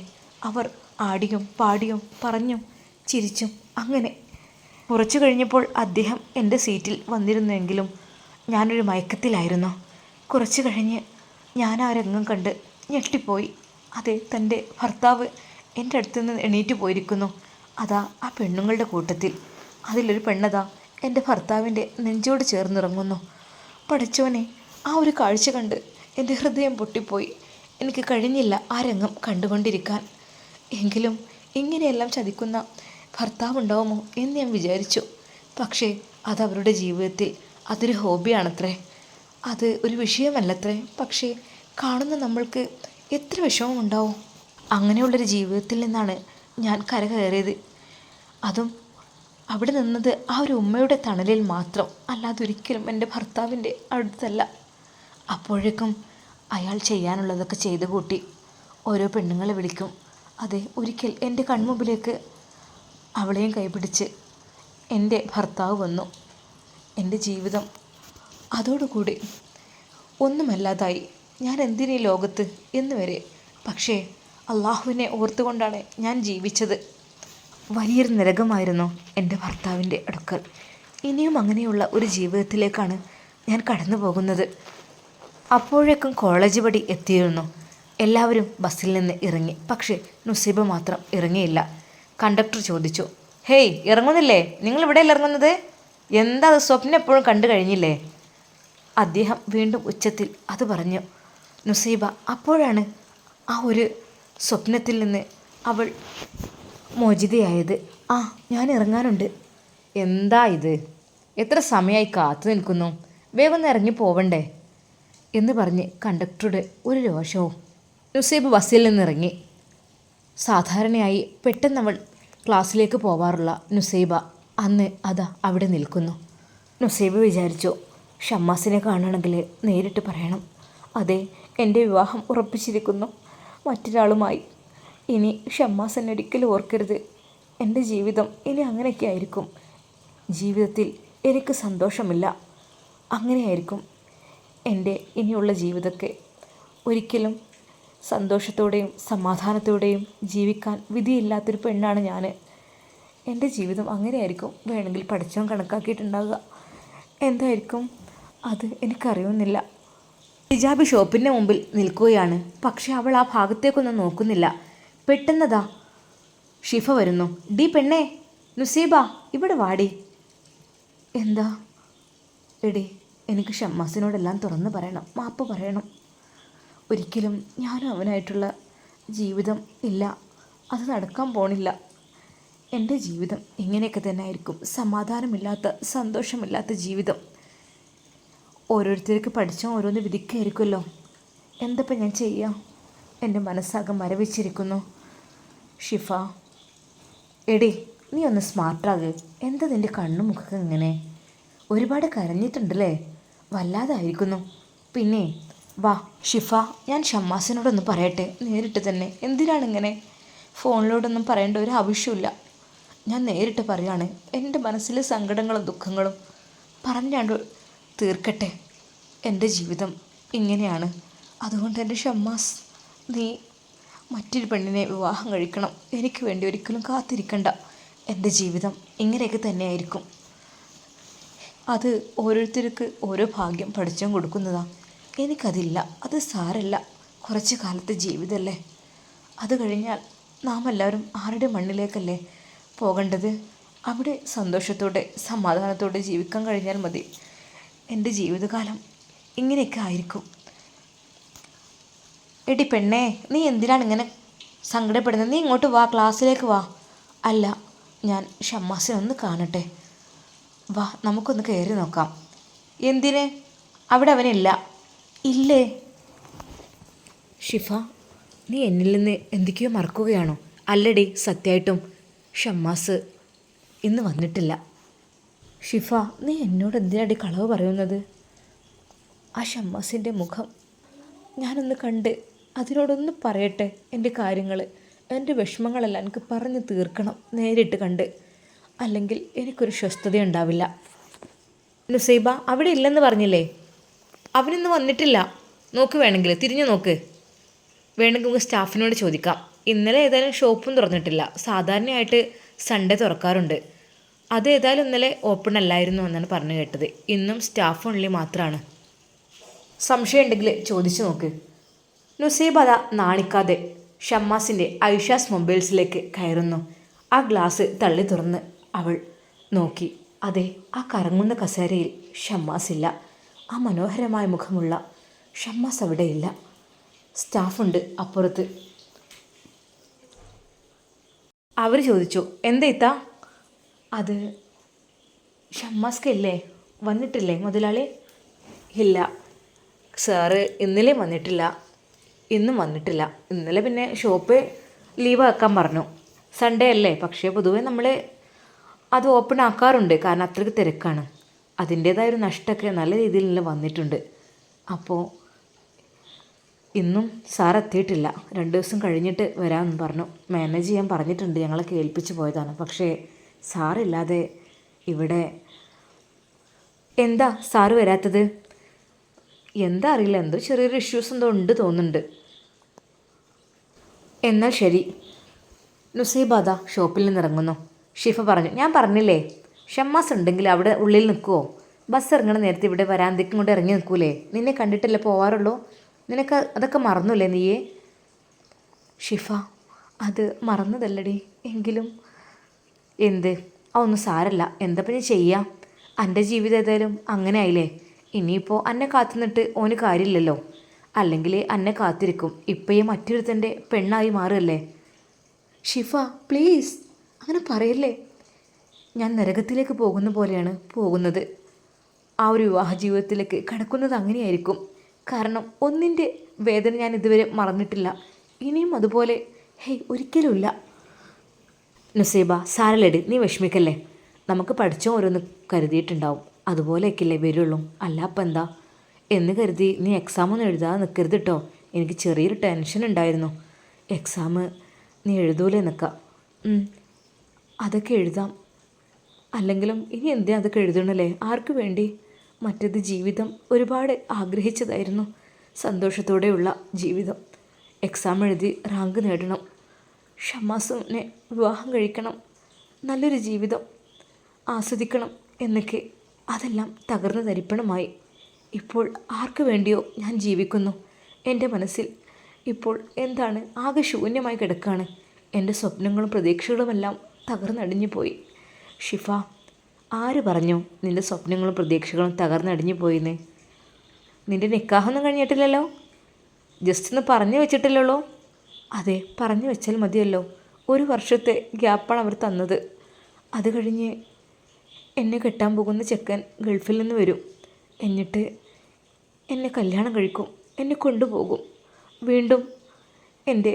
അവർ ആടിയും പാടിയും പറഞ്ഞും ചിരിച്ചും അങ്ങനെ. കുറച്ചു കഴിഞ്ഞപ്പോൾ അദ്ദേഹം എൻ്റെ സീറ്റിൽ വന്നിരുന്നെങ്കിലും ഞാനൊരു മയക്കത്തിലായിരുന്നു. കുറച്ച് കഴിഞ്ഞ് ഞാൻ ആ രംഗം കണ്ട് ഞെട്ടിപ്പോയി. അതെ, തൻ്റെ ഭർത്താവ് എൻ്റെ അടുത്ത് നിന്ന് എണീറ്റ് പോയിരിക്കുന്നു. അതാ ആ പെണ്ണുങ്ങളുടെ കൂട്ടത്തിൽ അതിലൊരു പെണ്ണതാ എൻ്റെ ഭർത്താവിൻ്റെ നെഞ്ചോട് ചേർന്നിറങ്ങുന്നു. പഠിച്ചവനെ, ആ ഒരു കാഴ്ച കണ്ട് എൻ്റെ ഹൃദയം പൊട്ടിപ്പോയി. എനിക്ക് കഴിഞ്ഞില്ല ആ രംഗം കണ്ടുകൊണ്ടിരിക്കാൻ. എങ്കിലും ഇങ്ങനെയെല്ലാം ചതിക്കുന്ന ഭർത്താവുണ്ടാവുമോ എന്ന് ഞാൻ വിചാരിച്ചു. പക്ഷേ അതവരുടെ ജീവിതത്തിൽ അതൊരു ഹോബിയാണത്രേ, അത് ഒരു വിഷയമല്ലത്രേ. പക്ഷേ കാണുന്ന നമ്മൾക്ക് എത്ര വിഷമമുണ്ടാവും. അങ്ങനെയുള്ളൊരു ജീവിതത്തിൽ നിന്നാണ് ഞാൻ കരകയറിയത്. അതും അവിടെ നിന്നത് ആ ഒരു ഉമ്മയുടെ തണലിൽ മാത്രം, അല്ലാതെ ഒരിക്കലും എൻ്റെ ഭർത്താവിൻ്റെ അടുത്തല്ല. അപ്പോഴേക്കും അയാൾ ചെയ്യാനുള്ളതൊക്കെ ചെയ്തു കൂട്ടി ഓരോ പെണ്ണുങ്ങളെ വിളിക്കും. അതെ, ഒരിക്കൽ എൻ്റെ കൺമുമ്പിലേക്ക് അവളെയും കൈപിടിച്ച് എൻ്റെ ഭർത്താവ് വന്നു. എൻ്റെ ജീവിതം അതോടുകൂടി ഒന്നുമല്ലാതായി. ഞാൻ എന്തിനീ ലോകത്ത് എന്ന് വരെ. പക്ഷേ അള്ളാഹുവിനെ ഓർത്തുകൊണ്ടാണ് ഞാൻ ജീവിച്ചത്. വലിയൊരു നരകമായിരുന്നു എൻ്റെ ഭർത്താവിൻ്റെ അടുക്കൽ. ഇനിയും അങ്ങനെയുള്ള ഒരു ജീവിതത്തിലേക്കാണ് ഞാൻ കടന്നു പോകുന്നത്. അപ്പോഴേക്കും കോളേജ് പടി എത്തിയിരുന്നു. എല്ലാവരും ബസ്സിൽ നിന്ന് ഇറങ്ങി. പക്ഷേ നുസൈബ മാത്രം ഇറങ്ങിയില്ല. കണ്ടക്ടർ ചോദിച്ചു, ഹേയ്, ഇറങ്ങുന്നില്ലേ? നിങ്ങൾ ഇവിടെയല്ല ഇറങ്ങുന്നത്? എന്താ അത്, സ്വപ്നം എപ്പോഴും കണ്ടു കഴിഞ്ഞില്ലേ? അദ്ദേഹം വീണ്ടും ഉച്ചത്തിൽ അത് പറഞ്ഞു. നുസൈബ അപ്പോഴാണ് ആ ഒരു സ്വപ്നത്തിൽ നിന്ന് അവൾ മോചിതയായത്. ഞാൻ ഇറങ്ങാനുണ്ട്. എന്താ ഇത്, എത്ര സമയമായി കാത്തു നിൽക്കുന്നു, വേഗം ഒന്ന് ഇറങ്ങി പോവണ്ടേ എന്ന് പറഞ്ഞ് കണ്ടക്ടറുടെ ഒരു രോഷവും. നുസൈബ ബസ്സിൽ നിന്നിറങ്ങി. സാധാരണയായി പെട്ടെന്നവൾ ക്ലാസ്സിലേക്ക് പോവാറുള്ള നുസൈബ അന്ന് അതാ അവിടെ നിൽക്കുന്നു. നുസൈബ വിചാരിച്ചു, ഷമ്മാസിനെ കാണണമെങ്കിൽ നേരിട്ട് പറയണം. അതെ, എൻ്റെ വിവാഹം ഉറപ്പിച്ചിരിക്കുന്നു മറ്റൊരാളുമായി. ഇനി ഷമ്മാസ് എന്നെ ഒരിക്കലും ഓർക്കരുത്. എൻ്റെ ജീവിതം ഇനി അങ്ങനെയൊക്കെ ആയിരിക്കും. ജീവിതത്തിൽ എനിക്ക് സന്തോഷമില്ല. അങ്ങനെയായിരിക്കും എൻ്റെ ഇനിയുള്ള ജീവിതമൊക്കെ. ഒരിക്കലും സന്തോഷത്തോടെയും സമാധാനത്തോടെയും ജീവിക്കാൻ വിധിയില്ലാത്തൊരു പെണ്ണാണ് ഞാൻ. എൻ്റെ ജീവിതം അങ്ങനെയായിരിക്കും വേണമെങ്കിൽ പഠിച്ചവൻ കണക്കാക്കിയിട്ടുണ്ടാവുക. എന്തായിരിക്കും അത് എനിക്കറിയുന്നില്ല. ഹിജാബ് ഷോപ്പിൻ്റെ മുമ്പിൽ നിൽക്കുകയാണ്. പക്ഷെ അവൾ ആ ഭാഗത്തേക്കൊന്നും നോക്കുന്നില്ല. പെട്ടെന്നതാ ഷിഫ വരുന്നു. ഡി പെണ്ണേ, നുസീബ ഇവിടെ വാടി. എന്താ? എടി, എനിക്ക് ഷമ്മാസിനോടെല്ലാം തുറന്ന് പറയണം, മാപ്പ് പറയണം. ഒരിക്കലും ഞാനും അവനായിട്ടുള്ള ജീവിതം ഇല്ല, അത് നടക്കാൻ പോണില്ല. എൻ്റെ ജീവിതം ഇങ്ങനെയൊക്കെ തന്നെ ആയിരിക്കും, സമാധാനമില്ലാത്ത സന്തോഷമില്ലാത്ത ജീവിതം. ഓരോരുത്തർക്ക് പഠിച്ച ഓരോന്ന് വിധിക്കായിരിക്കുമല്ലോ. എന്തപ്പം ഞാൻ ചെയ്യാം? എൻ്റെ മനസ്സാകെ മരവിച്ചിരിക്കുന്നു. ഷിഫ, എടി നീ ഒന്ന് സ്മാർട്ടാകെ. എന്താ നിൻ്റെ കണ്ണും മുഖമൊക്കെ ഇങ്ങനെ? ഒരുപാട് കരഞ്ഞിട്ടുണ്ടല്ലേ? വല്ലാതായിരിക്കുന്നു. പിന്നെ വാ ഷിഫ, ഞാൻ ഷമ്മാസിനോടൊന്ന് പറയട്ടെ നേരിട്ട് തന്നെ. എന്തിനാണിങ്ങനെ? ഫോണിലോടൊന്നും പറയേണ്ട ഒരു ആവശ്യമില്ല. ഞാൻ നേരിട്ട് പറയാണ്. എൻ്റെ മനസ്സിലെ സങ്കടങ്ങളും ദുഃഖങ്ങളും പറഞ്ഞാണ്ട് തീർക്കട്ടെ. എൻ്റെ ജീവിതം ഇങ്ങനെയാണ്. അതുകൊണ്ട് എൻ്റെ ഷമ്മാസ്, നീ മറ്റൊരു പെണ്ണിനെ വിവാഹം കഴിക്കണം. എനിക്ക് വേണ്ടി ഒരിക്കലും കാത്തിരിക്കണ്ട. എൻ്റെ ജീവിതം ഇങ്ങനെയൊക്കെ തന്നെയായിരിക്കും. അത് ഓരോരുത്തർക്ക് ഓരോ ഭാഗ്യം പഠിച്ചും കൊടുക്കുന്നതാണ്. എനിക്കതില്ല. അത് സാരല്ല, കുറച്ച് കാലത്തെ ജീവിതമല്ലേ. അത് കഴിഞ്ഞാൽ നാം എല്ലാവരും ആരുടെ മണ്ണിലേക്കല്ലേ പോകേണ്ടത്? അവിടെ സന്തോഷത്തോടെ സമാധാനത്തോടെ ജീവിക്കാൻ കഴിഞ്ഞാൽ മതി. എൻ്റെ ജീവിതകാലം ഇങ്ങനെയൊക്കെ ആയിരിക്കും. എടി പെണ്ണേ, നീ എന്തിനാണ് ഇങ്ങനെ സങ്കടപ്പെടുന്നത്? നീ ഇങ്ങോട്ട് വാ, ക്ലാസ്സിലേക്ക് വാ. അല്ല, ഞാൻ ഷമ്മാസിനൊന്ന് കാണട്ടെ. വാ, നമുക്കൊന്ന് കയറി നോക്കാം. എന്തിന്? അവിടെ അവനില്ല. ഇല്ലേ? ഷിഫ, നീ എന്നിൽ നിന്ന് എന്തൊക്കെയോ മറക്കുകയാണോ? അല്ലടി, സത്യമായിട്ടും ഷമ്മാസ് ഇന്ന് വന്നിട്ടില്ല. ഷിഫ, നീ എന്നോട് എന്തിനാടി കളവ് പറയുന്നത്? ആ ഷമ്മാസിൻ്റെ മുഖം ഞാനൊന്ന് കണ്ട് അതിനോടൊന്ന് പറയട്ടെ. എൻ്റെ കാര്യങ്ങൾ, എൻ്റെ വിഷമങ്ങളെല്ലാം എനിക്ക് പറഞ്ഞു തീർക്കണം നേരിട്ട് കണ്ട്. അല്ലെങ്കിൽ എനിക്കൊരു സ്വസ്ഥതയുണ്ടാവില്ല. നുസൈബ, അവിടെ ഇല്ലെന്ന് പറഞ്ഞില്ലേ? അവനിന്ന് വന്നിട്ടില്ല. നോക്ക്, വേണമെങ്കിൽ തിരിഞ്ഞു നോക്ക്. വേണമെങ്കിൽ നമുക്ക് സ്റ്റാഫിനോട് ചോദിക്കാം. ഇന്നലെ ഏതായാലും ഷോപ്പും തുറന്നിട്ടില്ല. സാധാരണയായിട്ട് സൺഡേ തുറക്കാറുണ്ട്. അത് ഏതായാലും ഇന്നലെ ഓപ്പൺ അല്ലായിരുന്നു എന്നാണ് പറഞ്ഞു കേട്ടത്. ഇന്നും സ്റ്റാഫ് ഓൺലി മാത്രമാണ്. സംശയം ഉണ്ടെങ്കിൽ ചോദിച്ചു നോക്ക്. നുസൈബ അതാ നാണിക്കാതെ ഷമ്മാസിൻ്റെ ഐഷാസ് മൊബൈൽസിലേക്ക് കയറുന്നു. ആ ഗ്ലാസ് തള്ളി തുറന്ന് അവൾ നോക്കി. അതെ, ആ കറങ്ങുന്ന കസേരയിൽ ഷമ്മാസ് ഇല്ല. ആ മനോഹരമായ മുഖമുള്ള ഷമ്മാസ് അവിടെയില്ല. സ്റ്റാഫുണ്ട് അപ്പുറത്ത്. അവർ ചോദിച്ചു, എന്താ ഇത്താ? അത് ഷമ്മാസ്കല്ലേ, വന്നിട്ടില്ലേ മുതലാളി? ഇല്ല സാറ്, ഇന്നലെ വന്നിട്ടില്ല, ഇന്നും വന്നിട്ടില്ല. ഇന്നലെ പിന്നെ ഷോപ്പ് ലീവ് ആക്കാൻ പറഞ്ഞു, സൺഡേ അല്ലേ. പക്ഷേ പൊതുവേ നമ്മൾ അത് ഓപ്പൺ ആക്കാറുണ്ട്, കാരണം അത്രയ്ക്ക് തിരക്കാണ്. അതിൻ്റേതായൊരു നഷ്ടമൊക്കെ നല്ല രീതിയിൽ തന്നെ വന്നിട്ടുണ്ട്. അപ്പോൾ ഇന്നും സാർ എത്തിയിട്ടില്ല. 2 ദിവസം കഴിഞ്ഞിട്ട് വരാമെന്ന് പറഞ്ഞു. മാനേജ് ചെയ്യാൻ പറഞ്ഞിട്ടുണ്ട്, ഞങ്ങളൊക്കെ ഏൽപ്പിച്ച് പോയതാണ്. പക്ഷേ സാറില്ലാതെ ഇവിടെ എന്താ സാറ് വരാത്തത്? എന്താ അറിയില്ല, എന്തോ ചെറിയൊരു ഇഷ്യൂസ് എന്തോ ഉണ്ട് തോന്നുന്നുണ്ട്. എന്നാൽ ശരി. നുസൈബാദ ഷോപ്പിൽ നിന്ന് ഇറങ്ങുന്നു. ഷിഫ പറഞ്ഞു, ഞാൻ പറഞ്ഞില്ലേ ഷമ്മാസ് ഉണ്ടെങ്കിൽ അവിടെ ഉള്ളിൽ നിൽക്കുമോ? ബസ് ഇറങ്ങണ നേരത്തെ ഇവിടെ വരാന്തയ്ക്കും കൊണ്ട് ഇറങ്ങി നിൽക്കൂലേ? നിന്നെ കണ്ടിട്ടല്ലേ പോവാറുള്ളൂ? നിനക്ക് അതൊക്കെ മറന്നില്ലേ നീയേ? ഷിഫ, അത് മറന്നതല്ലടി. എങ്കിലും എന്ത്? ഒന്നും സാരല്ല. എന്താ ഞാൻ ചെയ്യാം? എൻ്റെ ജീവിതം ഏതായാലും അങ്ങനെ ആയില്ലേ. ഇനിയിപ്പോൾ എന്നെ കാത്തുനിന്നിട്ട് ഓന് കാര്യമില്ലല്ലോ. അല്ലെങ്കിൽ എന്നെ കാത്തിരിക്കും. ഇപ്പോഴേ മറ്റൊരുത്തൻ്റെ പെണ്ണായി മാറുകയല്ലേ. ഷിഫ പ്ലീസ് അങ്ങനെ പറയല്ലേ. ഞാൻ നരകത്തിലേക്ക് പോകുന്ന പോലെയാണ് പോകുന്നത്. ആ ഒരു വിവാഹ ജീവിതത്തിലേക്ക് കടക്കുന്നത് അങ്ങനെയായിരിക്കും. കാരണം ഒന്നിൻ്റെ വേദന ഞാൻ ഇതുവരെ മറന്നിട്ടില്ല. ഇനിയും അതുപോലെ ഒരിക്കലുമില്ല. നുസൈബ, സാരല്ലടി, നീ വിഷമിക്കല്ലേ. നമുക്ക് പഠിച്ചോ ഓരോന്ന് കരുതിയിട്ടുണ്ടാവും, അതുപോലെയൊക്കെയല്ലേ വരുള്ളൂ. അല്ല അപ്പം എന്താ എന്ന് കരുതി നീ എക്സാമൊന്നും എഴുതാതെ നിൽക്കരുത് കേട്ടോ. എനിക്ക് ചെറിയൊരു ടെൻഷൻ ഉണ്ടായിരുന്നു. എക്സാം നീ എഴുതൂലേ നിൽക്കാം. അതൊക്കെ എഴുതാം. അല്ലെങ്കിലും ഇനി എന്തിനാ അതൊക്കെ എഴുതണല്ലേ? ആർക്ക് വേണ്ടി? മറ്റേത് ജീവിതം ഒരുപാട് ആഗ്രഹിച്ചതായിരുന്നു, സന്തോഷത്തോടെയുള്ള ജീവിതം. എക്സാം എഴുതി റാങ്ക് നേടണം, ഷമ്മാസിനെ വിവാഹം കഴിക്കണം. നല്ലൊരു ജീവിതം ആസ്വദിക്കണം എന്നൊക്കെ അതെല്ലാം തകർന്നു തരിപ്പണമായി. ഇപ്പോൾ ആർക്കു വേണ്ടിയോ ഞാൻ ജീവിക്കുന്നു. എൻ്റെ മനസ്സിൽ ഇപ്പോൾ എന്താണ് ആകെ ശൂന്യമായി കിടക്കുകയാണ്. എൻ്റെ സ്വപ്നങ്ങളും പ്രതീക്ഷകളുമെല്ലാം തകർന്നടിഞ്ഞു പോയി. ഷിഫ, ആര് പറഞ്ഞു നിൻ്റെ സ്വപ്നങ്ങളും പ്രതീക്ഷകളും തകർന്നടിഞ്ഞു പോയിന്ന്? നിൻ്റെ നിക്കാഹൊന്നും കഴിഞ്ഞിട്ടില്ലല്ലോ? ജസ്റ്റ് ഒന്ന് പറഞ്ഞു വെച്ചിട്ടില്ലല്ലോ? അതെ, പറഞ്ഞു വെച്ചാൽ മതിയല്ലോ. 1 വർഷത്തെ ഗ്യാപ്പാണ് അവർ തന്നത്. അത് കഴിഞ്ഞ് എന്നെ കെട്ടാൻ പോകുന്ന ചെക്കൻ ഗൾഫിൽ നിന്ന് വരും. എന്നിട്ട് എന്നെ കല്യാണം കഴിക്കും, എന്നെ കൊണ്ടുപോകും. വീണ്ടും എൻ്റെ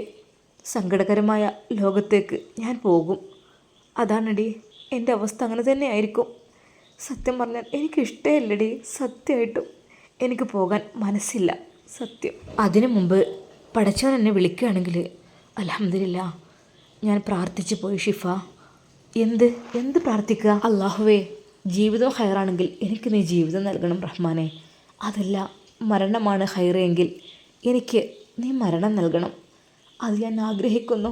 സങ്കടകരമായ ലോകത്തേക്ക് ഞാൻ പോകും. അതാണടി എൻ്റെ അവസ്ഥ. അങ്ങനെ തന്നെ ആയിരിക്കും. സത്യം പറഞ്ഞാൽ എനിക്കിഷ്ടമില്ലടി. സത്യമായിട്ടും എനിക്ക് പോകാൻ മനസ്സില്ല. സത്യം. അതിനു മുമ്പ് പടച്ചവൻ എന്നെ വിളിക്കുകയാണെങ്കിൽ അൽഹംദുലില്ലാ. ഞാൻ പ്രാർത്ഥിച്ചു പോയി ഷിഫ. എന്ത് പ്രാർത്ഥിക്കുക? അല്ലാഹുവേ, ജീവിതം ഹൈറാണെങ്കിൽ എനിക്ക് നീ ജീവിതം നൽകണം റഹ്മാനെ. അതല്ല മരണമാണ് ഹൈറെങ്കിൽ എനിക്ക് നീ മരണം നൽകണം. അത് ഞാൻ ആഗ്രഹിക്കുന്നു.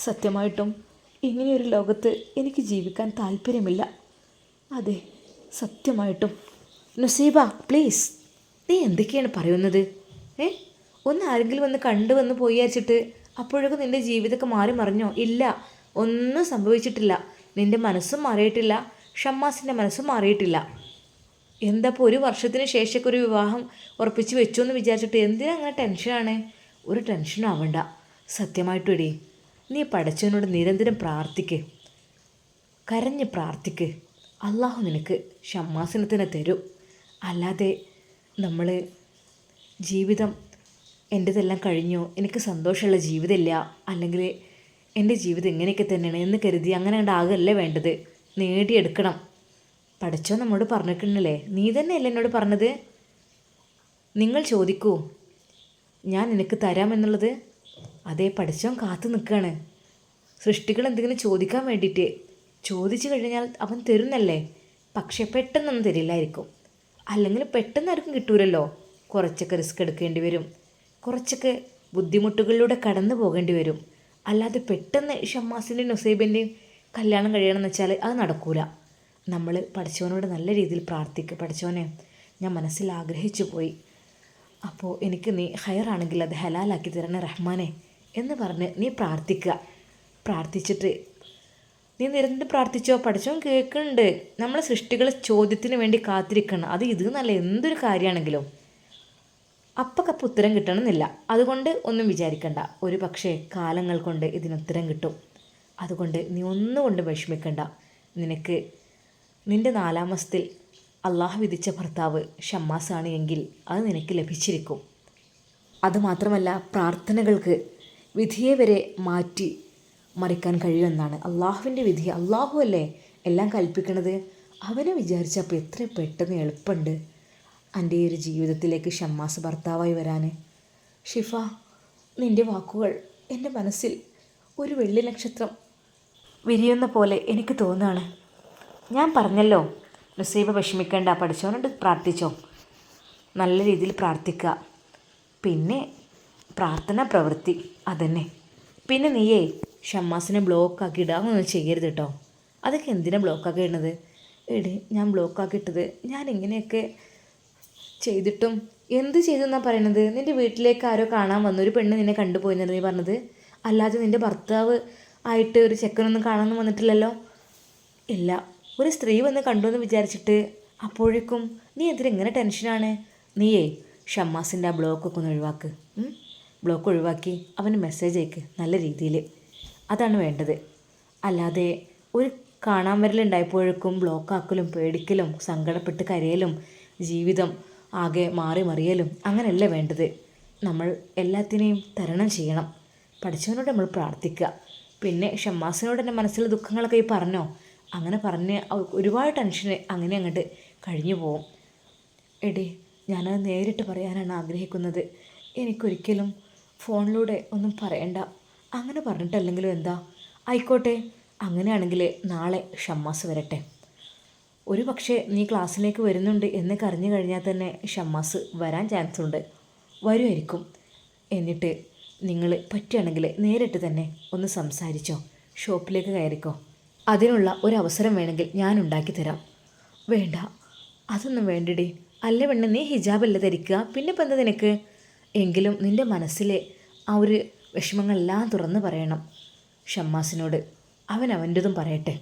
സത്യമായിട്ടും ഇങ്ങനെയൊരു ലോകത്ത് എനിക്ക് ജീവിക്കാൻ താല്പര്യമില്ല. അതെ, സത്യമായിട്ടും. നുസൈബ, പ്ലീസ്, നീ എന്തൊക്കെയാണ് പറയുന്നത്? ഒന്ന് ആരെങ്കിലും വന്ന് കണ്ടു വന്ന് പോയി വിചാരിച്ചിട്ട് അപ്പോഴൊക്കെ നിൻ്റെ ജീവിതമൊക്കെ മാറി മറിഞ്ഞോ? ഇല്ല, ഒന്നും സംഭവിച്ചിട്ടില്ല. നിൻ്റെ മനസ്സും മാറിയിട്ടില്ല, ഷമ്മാസിൻ്റെ മനസ്സും മാറിയിട്ടില്ല. എന്താപ്പോൾ 1 വർഷത്തിന് ശേഷമൊക്കെ ഒരു വിവാഹം ഉറപ്പിച്ച് വെച്ചു എന്ന് വിചാരിച്ചിട്ട് എന്തിനാ അങ്ങനെ ടെൻഷനാണ്? ഒരു ടെൻഷനും ആവണ്ട. സത്യമായിട്ടും എടി, നീ പടച്ചവനോട് നിരന്തരം പ്രാർത്ഥിക്ക്, കരഞ്ഞ് പ്രാർത്ഥിക്ക്. അള്ളാഹു നിനക്ക് ഷമ്മാസിനെ തന്നെ തരും. അല്ലാതെ നമ്മൾ ജീവിതം എൻ്റെതെല്ലാം കഴിഞ്ഞു, എനിക്ക് സന്തോഷമുള്ള ജീവിതമില്ല, അല്ലെങ്കിൽ എൻ്റെ ജീവിതം ഇങ്ങനെയൊക്കെ തന്നെയാണ് എന്ന് കരുതി അങ്ങനെ ഉണ്ടാകല്ലേ വേണ്ടത്. നേടിയെടുക്കണം. പഠിച്ചോ നമ്മോട് പറഞ്ഞിട്ടുണ്ടല്ലേ? നീ തന്നെയല്ലേ എന്നോട് പറഞ്ഞത്? നിങ്ങൾ ചോദിക്കൂ, ഞാൻ നിനക്ക് തരാമെന്നുള്ളത്. അതേ, പഠിച്ചവൻ കാത്തു നിൽക്കുകയാണ്. സൃഷ്ടികൾ എന്തെങ്കിലും ചോദിക്കാൻ വേണ്ടിയിട്ട്. ചോദിച്ചു കഴിഞ്ഞാൽ അവൻ തരുന്നല്ലേ. പക്ഷേ പെട്ടെന്നൊന്നും തരില്ലായിരിക്കും. അല്ലെങ്കിൽ പെട്ടെന്ന് ആർക്കും കിട്ടൂരല്ലോ. കുറച്ചൊക്കെ റിസ്ക് എടുക്കേണ്ടി വരും, കുറച്ചൊക്കെ ബുദ്ധിമുട്ടുകളിലൂടെ കടന്നു പോകേണ്ടി വരും. അല്ലാതെ പെട്ടെന്ന് ഷമ്മാസിൻ്റെയും നുസൈബിൻ്റെയും കല്യാണം കഴിയണമെന്ന് വെച്ചാൽ അത് നടക്കൂല. നമ്മൾ പഠിച്ചവനോട് നല്ല രീതിയിൽ പ്രാർത്ഥിക്കുക. പഠിച്ചവനെ, ഞാൻ മനസ്സിൽ ആഗ്രഹിച്ചു പോയി, അപ്പോൾ എനിക്ക് നീ ഹയറാണെങ്കിൽ അത് ഹലാലാക്കി തരണേ റഹ്മാനെ എന്ന് പറഞ്ഞ് നീ പ്രാർത്ഥിക്കുക. പ്രാർത്ഥിച്ചിട്ട് നീ നിരന്തരം പ്രാർത്ഥിച്ചോ. പഠിച്ചവൻ കേൾക്കുന്നുണ്ട്. നമ്മളെ സൃഷ്ടികൾ ചോദ്യത്തിന് വേണ്ടി കാത്തിരിക്കണം. അത് ഇത് നല്ല എന്തൊരു കാര്യമാണെങ്കിലും അപ്പക്കപ്പം ഉത്തരം കിട്ടണമെന്നില്ല. അതുകൊണ്ട് ഒന്നും വിചാരിക്കണ്ട. ഒരു പക്ഷേ കാലങ്ങൾ കൊണ്ട് ഇതിനുത്തരം കിട്ടും. അതുകൊണ്ട് നീ ഒന്നുകൊണ്ട് വിഷമിക്കണ്ട. നിനക്ക് നിൻ്റെ 4ാം മാസത്തിൽ അള്ളാഹു വിധിച്ച ഭർത്താവ് ഷമ്മാസാണ് എങ്കിൽ അത് നിനക്ക് ലഭിച്ചിരിക്കും. അതുമാത്രമല്ല, പ്രാർത്ഥനകൾക്ക് വിധിയെ വരെ മാറ്റി മറിക്കാൻ കഴിയുമെന്നാണ് അള്ളാഹുവിൻ്റെ വിധി. അള്ളാഹു അല്ലേ എല്ലാം കൽപ്പിക്കണത്. അവനെ വിചാരിച്ചപ്പോൾ എത്ര പെട്ടെന്ന് എളുപ്പമുണ്ട് എൻ്റെ ഈ ഒരു ജീവിതത്തിലേക്ക് ഷമ്മാസ് ഭർത്താവായി വരാൻ. ഷിഫ, നിൻ്റെ വാക്കുകൾ എൻ്റെ മനസ്സിൽ ഒരു വെള്ളി നക്ഷത്രം വിരിയുന്ന പോലെ എനിക്ക് തോന്നുകയാണ്. ഞാൻ പറഞ്ഞല്ലോ, നുസൈബ വിഷമിക്കേണ്ട. പഠിച്ചവനോട് പ്രാർത്ഥിച്ചോ, നല്ല രീതിയിൽ പ്രാർത്ഥിക്കുക. പിന്നെ പ്രാർത്ഥന പ്രവൃത്തി അതന്നെ. പിന്നെ നീയേ ഷമ്മാസിനെ ബ്ലോക്കാക്കി ഇടാമെന്നൊന്നും ചെയ്യരുത് കേട്ടോ. അതൊക്കെ എന്തിനാണ് ബ്ലോക്കാക്കി ഇടുന്നത്? എടി, ഞാൻ ബ്ലോക്കാക്കിയിട്ടത് ഞാൻ ഇങ്ങനെയൊക്കെ ചെയ്തിട്ടും എന്ത് ചെയ്തെന്നാണ് പറയണത്? നിൻ്റെ വീട്ടിലേക്ക് ആരോ കാണാൻ വന്നു, ഒരു പെണ്ണ് നിന്നെ കണ്ടുപോയെന്നാണ് നീ പറഞ്ഞത്. അല്ലാതെ നിൻ്റെ ഭർത്താവ് ആയിട്ട് ഒരു ചെക്കനൊന്നും കാണാനൊന്നും വന്നിട്ടില്ലല്ലോ. ഇല്ല, ഒരു സ്ത്രീ വന്ന് കണ്ടു എന്ന് വിചാരിച്ചിട്ട് അപ്പോഴേക്കും നീ എന്തിനെങ്ങനെ ടെൻഷനാണ്? നീയേ ഷമ്മാസിൻ്റെ ആ ബ്ലോക്കൊക്കെ ഒന്ന് ഒഴിവാക്ക്. ബ്ലോക്ക് ഒഴിവാക്കി അവന് മെസ്സേജ് അയക്ക് നല്ല രീതിയിൽ. അതാണ് വേണ്ടത്. അല്ലാതെ ഒരു കാണാൻ വരലുണ്ടായപ്പോഴേക്കും ബ്ലോക്കാക്കലും പേടിക്കലും സങ്കടപ്പെട്ട് കരയലും ജീവിതം ആകെ മാറി മറിയലും അങ്ങനെയല്ല വേണ്ടത്. നമ്മൾ എല്ലാത്തിനെയും തരണം ചെയ്യണം. പഠിച്ചവനോട് നമ്മൾ പ്രാർത്ഥിക്കുക. പിന്നെ ഷമ്മാസിനോട് എൻ്റെ മനസ്സിലെ ദുഃഖങ്ങളൊക്കെ ഈ പറഞ്ഞോ, അങ്ങനെ പറഞ്ഞ് ഒരുപാട് ടെൻഷന് അങ്ങനെ അങ്ങോട്ട് കഴിഞ്ഞു പോവും. എടി, ഞാനത് നേരിട്ട് പറയാനാണ് ആഗ്രഹിക്കുന്നത്. എനിക്കൊരിക്കലും ഫോണിലൂടെ ഒന്നും പറയണ്ട. അങ്ങനെ പറഞ്ഞിട്ടല്ലെങ്കിലും എന്താ, ആയിക്കോട്ടെ. അങ്ങനെയാണെങ്കിൽ നാളെ ഷമ്മാസ് വരട്ടെ. ഒരു പക്ഷേ നീ ക്ലാസ്സിലേക്ക് വരുന്നുണ്ട് എന്നൊക്കെ അറിഞ്ഞു കഴിഞ്ഞാൽ തന്നെ ഷമ്മാസ് വരാൻ ചാൻസ് ഉണ്ട്, വരുമായിരിക്കും. എന്നിട്ട് നിങ്ങൾ പറ്റുകയാണെങ്കിൽ നേരിട്ട് തന്നെ ഒന്ന് സംസാരിച്ചോ, ഷോപ്പിലേക്ക് കയറിക്കോ. അതിനുള്ള ഒരവസരം വേണമെങ്കിൽ ഞാൻ ഉണ്ടാക്കി തരാം. വേണ്ട, അതൊന്നും വേണ്ടടി. അല്ല പെണ്ണ്, നീ ഹിജാബല്ല ധരിക്കുക, പിന്നെ ഇപ്പം എന്താ നിനക്ക്? എങ്കിലും നിൻ്റെ മനസ്സിലെ ആ ഒരു വിഷമങ്ങളെല്ലാം തുറന്ന് പറയണം ഷമ്മാസിനോട്. അവൻ അവൻ്റെതും പറയട്ടെ.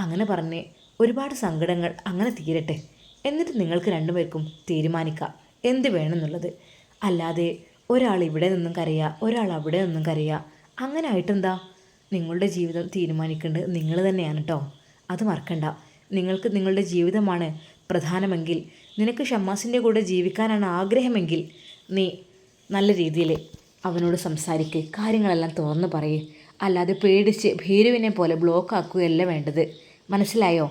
അങ്ങനെ പറഞ്ഞ് ഒരുപാട് സങ്കടങ്ങൾ അങ്ങനെ തീരട്ടെ. എന്നിട്ട് നിങ്ങൾക്ക് രണ്ടുപേർക്കും തീരുമാനിക്കാം എന്ത് വേണമെന്നുള്ളത്. അല്ലാതെ ഒരാൾ ഇവിടെ നിന്നും കരയുക, ഒരാൾ അവിടെ നിന്നും കരയുക, അങ്ങനെ ആയിട്ടെന്താ? നിങ്ങളുടെ ജീവിതം തീരുമാനിക്കേണ്ടത് നിങ്ങൾ തന്നെയാണ് കേട്ടോ. അത് മറക്കണ്ട. നിങ്ങൾക്ക് നിങ്ങളുടെ ജീവിതമാണ് പ്രധാനമെങ്കിൽ, നിനക്ക് ഷമ്മാസിൻ്റെ കൂടെ ജീവിക്കാനാണ് ആഗ്രഹമെങ്കിൽ, നീ നല്ല രീതിയിൽ അവനോട് സംസാരിക്ക്, കാര്യങ്ങളെല്ലാം തുറന്ന് പറയേ. അല്ലാതെ പേടിച്ച് ഭീരുവിനെ പോലെ ബ്ലോക്ക് ആക്കുകയല്ല വേണ്ടത്. മനസ്സിലായോ?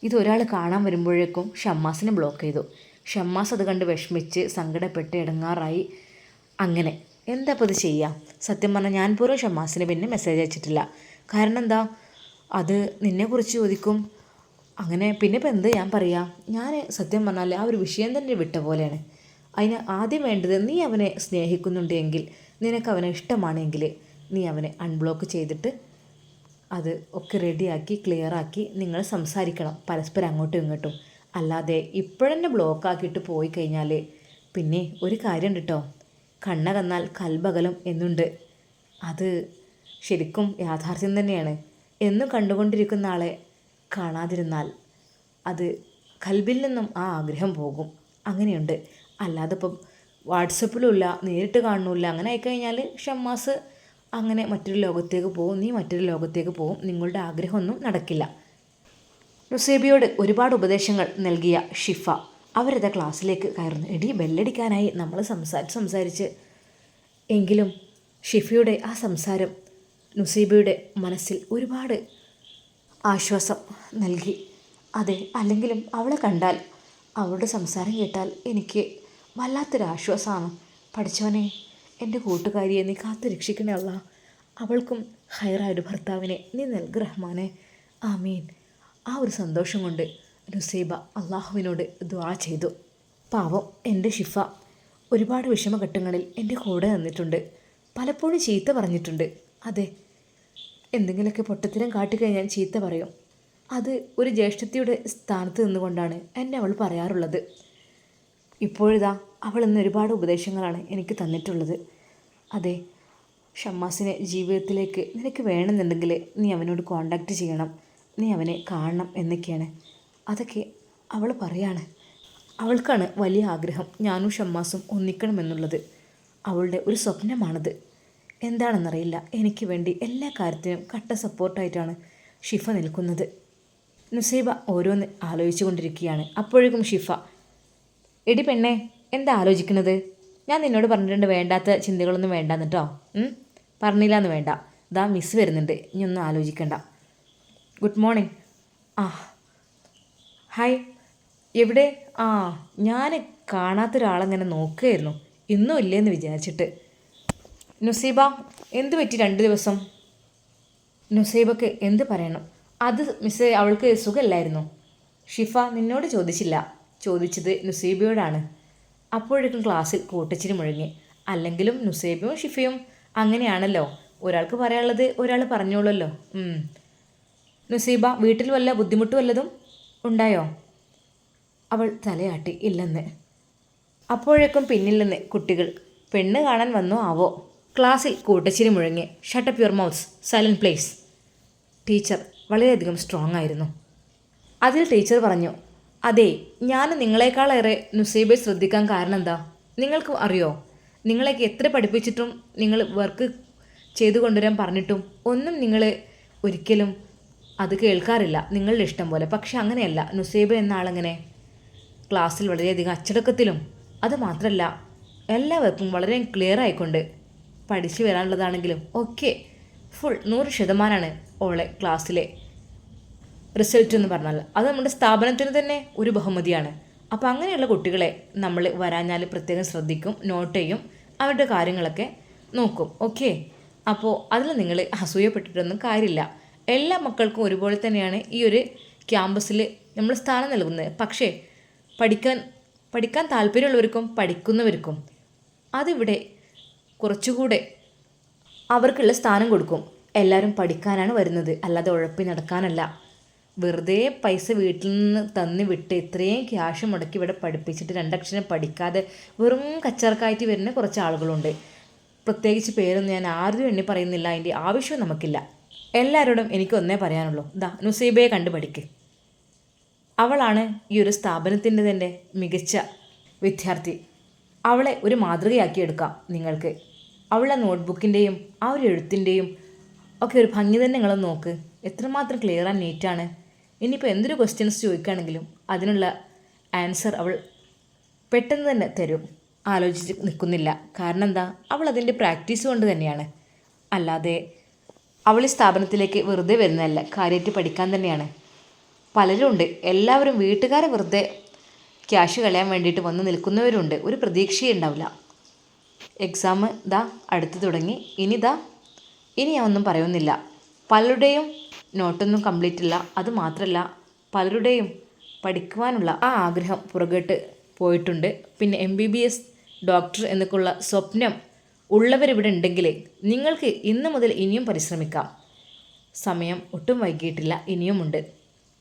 ഇതൊരാൾ കാണാൻ വരുമ്പോഴേക്കും ഷമ്മാസിനെ ബ്ലോക്ക് ചെയ്തു. ഷമ്മാസ് അത് കണ്ട് വിഷമിച്ച് സങ്കടപ്പെട്ട് ഇടങ്ങാറായി. അങ്ങനെ എന്താ ഇപ്പോൾ ഇത് ചെയ്യുക? സത്യം പറഞ്ഞാൽ ഞാൻ പോലും ഷമ്മാസിന് പിന്നെ മെസ്സേജ് അയച്ചിട്ടില്ല. കാരണം എന്താ, അത് നിന്നെക്കുറിച്ച് ചോദിക്കും. അങ്ങനെ പിന്നെ ഇപ്പം എന്ത് ഞാൻ പറയാം? ഞാൻ സത്യം പറഞ്ഞാൽ ആ ഒരു വിഷയം തന്നെ വിട്ട പോലെയാണ്. അതിന് ആദ്യം വേണ്ടത്, നീ അവനെ സ്നേഹിക്കുന്നുണ്ടെങ്കിൽ, നിനക്ക് അവനെ ഇഷ്ടമാണെങ്കിൽ, നീ അവനെ അൺബ്ലോക്ക് ചെയ്തിട്ട് അത് ഒക്കെ റെഡിയാക്കി ക്ലിയറാക്കി നിങ്ങൾ സംസാരിക്കണം പരസ്പരം അങ്ങോട്ടും ഇങ്ങോട്ടും. അല്ലാതെ ഇപ്പോഴെന്നെ ബ്ലോക്കാക്കിയിട്ട് പോയി കഴിഞ്ഞാൽ പിന്നെ ഒരു കാര്യം ഉണ്ട് കേട്ടോ, കണ്ണ കന്നാൽ കൽബകലം എന്നുണ്ട്. അത് ശരിക്കും യാഥാർത്ഥ്യം തന്നെയാണ്. എന്നും കണ്ടുകൊണ്ടിരിക്കുന്ന ആളെ കാണാതിരുന്നാൽ അത് കൽബിൽ നിന്നും ആ ആഗ്രഹം പോകും. അങ്ങനെയുണ്ട്. അല്ലാതെ ഇപ്പം വാട്സപ്പിലുമില്ല, നേരിട്ട് കാണുന്നില്ല, അങ്ങനെ ആയിക്കഴിഞ്ഞാൽ ഷമ്മാസ് അങ്ങനെ മറ്റൊരു ലോകത്തേക്ക് പോകും, നീ മറ്റൊരു ലോകത്തേക്ക് പോകും. നിങ്ങളുടെ ആഗ്രഹമൊന്നും നടക്കില്ല. നുസൈബയോട് ഒരുപാട് ഉപദേശങ്ങൾ നൽകിയ ഷിഫ അവരത് ക്ലാസ്സിലേക്ക് കയറുന്നു. എടി ബെല്ലടിക്കാനായി. നമ്മൾ സംസാരിച്ച് എങ്കിലും ഷിഫയുടെ ആ സംസാരം നുസൈബയുടെ മനസ്സിൽ ഒരുപാട് ആശ്വാസം നൽകി. അതെ, അല്ലെങ്കിലും അവളെ കണ്ടാൽ, അവളുടെ സംസാരം കേട്ടാൽ എനിക്ക് വല്ലാത്തൊരാശ്വാസമാണ്. പഠിച്ചവനെ, എൻ്റെ കൂട്ടുകാരിയെ നീ കാത്തു രക്ഷിക്കണേ അല്ലാ. അവൾക്കും ഹൈറായൊരു ഭർത്താവിനെ നീ നൽകു റഹ്മാനെ, ആമീൻ. ആ ഒരു സന്തോഷം കൊണ്ട് നുസൈബ അള്ളാഹുവിനോട് ദുആ ചെയ്തു. പാവം എൻ്റെ ഷിഫ ഒരുപാട് വിഷമഘട്ടങ്ങളിൽ എൻ്റെ കൂടെ നിന്നിട്ടുണ്ട്. പലപ്പോഴും ചീത്ത പറഞ്ഞിട്ടുണ്ട്. അതെ, എന്തെങ്കിലുമൊക്കെ പൊട്ടത്തരം കാട്ടിക്കഴിഞ്ഞാൽ ചീത്ത പറയും. അത് ഒരു ജ്യേഷ്ഠത്തിയുടെ സ്ഥാനത്ത് നിന്നുകൊണ്ടാണ് എന്നെ അവൾ പറയാറുള്ളത്. ഇപ്പോഴിതാ അവൾ ഇന്ന് ഒരുപാട് ഉപദേശങ്ങളാണ് എനിക്ക് തന്നിട്ടുള്ളത്. അതെ, ഷമ്മാസിനെ ജീവിതത്തിലേക്ക് നിനക്ക് വേണമെന്നുണ്ടെങ്കിൽ നീ അവനോട് കോണ്ടാക്റ്റ് ചെയ്യണം, നീ അവനെ കാണണം എന്നൊക്കെയാണ്. അതൊക്കെ അവൾ പറയാണ്. അവൾക്കാണ് വലിയ ആഗ്രഹം ഞാനും ഷമ്മാസും ഒന്നിക്കണമെന്നുള്ളത്. അവളുടെ ഒരു സ്വപ്നമാണത്. എന്താണെന്നറിയില്ല, എനിക്ക് വേണ്ടി എല്ലാ കാര്യത്തിനും കട്ട സപ്പോർട്ടായിട്ടാണ് ഷിഫ നിൽക്കുന്നത്. നുസൈബ ഓരോന്ന് ആലോചിച്ചു കൊണ്ടിരിക്കുകയാണ്. അപ്പോഴേക്കും ഷിഫ, എടി പെണ്ണേ, എന്താ ആലോചിക്കുന്നത്? ഞാൻ നിന്നോട് പറഞ്ഞിട്ടുണ്ട് വേണ്ടാത്ത ചിന്തകളൊന്നും വേണ്ടാന്ന് കേട്ടോ. പറഞ്ഞില്ല എന്ന് വേണ്ട. ദാ മിസ് വരുന്നുണ്ട്, ഇനി ഒന്നും ആലോചിക്കണ്ട. Good morning. ആ ഹായ്, എവിടെ? ഞാൻ കാണാത്തൊരാളെങ്ങനെ നോക്കുകയായിരുന്നു, ഇന്നും ഇല്ലേന്ന് വിചാരിച്ചിട്ട്. നുസൈബ, എന്ത് പറ്റി 2 ദിവസം? നുസൈബക്ക് എന്ത് പറയണം? അത് മിസ്സേ, അവൾക്ക് സുഖമില്ലായിരുന്നു. ഷിഫ നിന്നോട് ചോദിച്ചില്ല, ചോദിച്ചത് നുസൈബയോടാണ്. അപ്പോഴേക്കും ക്ലാസ്സിൽ കൂട്ടച്ചിരി മുഴങ്ങി. അല്ലെങ്കിലും നുസൈബയും ഷിഫയും അങ്ങനെയാണല്ലോ, ഒരാൾക്ക് പറയാനുള്ളത് ഒരാൾ പറഞ്ഞോളല്ലോ. നുസൈബ, വീട്ടിൽ വല്ല ബുദ്ധിമുട്ട് വല്ലതും ഉണ്ടായോ? അവൾ തലയാട്ടി ഇല്ലെന്ന്. അപ്പോഴേക്കും പിന്നിൽ നിന്ന് കുട്ടികൾ പെണ്ണ് കാണാൻ വന്നോ ആവോ. ക്ലാസ്സിൽ കൂട്ടച്ചിരി മുഴങ്ങി. Shut up your mouths, silent place. Teacher വളരെയധികം സ്ട്രോങ് ആയിരുന്നു. അതിൽ ടീച്ചർ പറഞ്ഞു, അതെ, ഞാൻ നിങ്ങളെക്കാളേറെ നുസൈബയെ ശ്രദ്ധിക്കാൻ കാരണം എന്താ? നിങ്ങൾക്ക് അറിയോ, നിങ്ങളെയൊക്കെ എത്ര പഠിപ്പിച്ചിട്ടും നിങ്ങൾ വർക്ക് ചെയ്തു കൊണ്ടുവരാൻ പറഞ്ഞിട്ടും ഒന്നും നിങ്ങൾ ഒരിക്കലും അത് കേൾക്കാറില്ല നിങ്ങളുടെ ഇഷ്ടം പോലെ. പക്ഷെ അങ്ങനെയല്ല, നുസൈബ എന്ന ആളെങ്ങനെ ക്ലാസ്സിൽ വളരെയധികം അച്ചടക്കത്തിലും, അത് മാത്രമല്ല എല്ലാവർക്കും വളരെ ക്ലിയർ ആയിക്കൊണ്ട് പഠിച്ചു വരാനുള്ളതാണെങ്കിലും ഒക്കെ ഫുൾ 100% ഓളെ ക്ലാസ്സിലെ റിസൾട്ട് എന്ന് പറഞ്ഞാൽ അത് നമ്മുടെ സ്ഥാപനത്തിന് തന്നെ ഒരു ബഹുമതിയാണ്. അപ്പോൾ അങ്ങനെയുള്ള കുട്ടികളെ നമ്മൾ വരാഞ്ഞാൽ പ്രത്യേകം ശ്രദ്ധിക്കും, നോട്ട് ചെയ്യും, അവരുടെ കാര്യങ്ങളൊക്കെ നോക്കും. ഓക്കെ, അപ്പോൾ അതിൽ നിങ്ങൾ അസൂയപ്പെട്ടിട്ടൊന്നും കാര്യമില്ല. എല്ലാ മക്കൾക്കും ഒരുപോലെ തന്നെയാണ് ഈ ഒരു ക്യാമ്പസിൽ നമ്മൾ സ്ഥാനം നൽകുന്നത്. പക്ഷേ പഠിക്കാൻ താല്പര്യമുള്ളവർക്കും അതിവിടെ കുറച്ചുകൂടെ അവർക്കുള്ള സ്ഥാനം കൊടുക്കും. എല്ലാവരും പഠിക്കാനാണ് വരുന്നത്, അല്ലാതെ ഉഴപ്പി നടക്കാനല്ല. വെറുതെ പൈസ വീട്ടിൽ നിന്ന് തന്നു വിട്ട് ഇത്രയും ക്യാഷ് മുടക്കി ഇവിടെ പഠിപ്പിച്ചിട്ട് രണ്ടക്ഷരം പഠിക്കാതെ വെറും കച്ചറക്കായിട്ട് വരുന്ന കുറച്ച് ആളുകളുണ്ട്. പ്രത്യേകിച്ച് പേരൊന്നും ഞാൻ ആരും എണ്ണി പറയുന്നില്ല, അതിൻ്റെ ആവശ്യവും നമുക്കില്ല. എല്ലാവരോടും എനിക്കൊന്നേ പറയാനുള്ളൂ, നുസൈബയെ കണ്ടു പഠിക്ക്. അവളാണ് ഈ ഒരു സ്ഥാപനത്തിൻ്റെ തന്നെ മികച്ച വിദ്യാർത്ഥി. അവളെ ഒരു മാതൃകയാക്കി എടുക്കാം നിങ്ങൾക്ക്. അവളുടെ നോട്ട്ബുക്കിൻ്റെയും ആ ഒരു എഴുത്തിൻ്റെയും ഒക്കെ ഒരു ഭംഗി തന്നെ നിങ്ങളൊന്ന് നോക്ക്. എത്രമാത്രം ക്ലിയർ ആൻഡ് നീറ്റാണ്. ഇനിയിപ്പോൾ എന്തൊരു ക്വസ്റ്റ്യൻസ് ചോദിക്കുകയാണെങ്കിലും അതിനുള്ള ആൻസർ അവൾ പെട്ടെന്ന് തന്നെ തരും, ആലോചിച്ച് നിൽക്കുന്നില്ല. കാരണം എന്താ, അവൾ അതിൻ്റെ പ്രാക്ടീസ് കൊണ്ട് തന്നെയാണ്. അല്ലാതെ അവൾ ഈ സ്ഥാപനത്തിലേക്ക് വെറുതെ വരുന്നതല്ല, കാര്യമായിട്ട് പഠിക്കാൻ തന്നെയാണ്. പലരുണ്ട്, എല്ലാവരും വീട്ടുകാരെ വെറുതെ ക്യാഷ് കളയാൻ വേണ്ടിയിട്ട് വന്ന് നിൽക്കുന്നവരുണ്ട്. ഒരു പ്രതീക്ഷയും ഉണ്ടാവില്ല. എക്സാം അടുത്ത് തുടങ്ങി. ഇനി ഞാൻ ഒന്നും പറയുന്നില്ല. പലരുടെയും നോട്ടൊന്നും കംപ്ലീറ്റ് ഇല്ല. അതുമാത്രമല്ല, പലരുടെയും പഠിക്കുവാനുള്ള ആ ആഗ്രഹം പുറകോട്ട് പോയിട്ടുണ്ട്. പിന്നെ MBBS ഡോക്ടർ എന്നൊക്കെയുള്ള സ്വപ്നം ഉള്ളവരിവിടെ ഉണ്ടെങ്കിൽ നിങ്ങൾക്ക് ഇന്ന് മുതൽ ഇനിയും പരിശ്രമിക്കാം. സമയം ഒട്ടും വൈകിയിട്ടില്ല, ഇനിയുമുണ്ട്.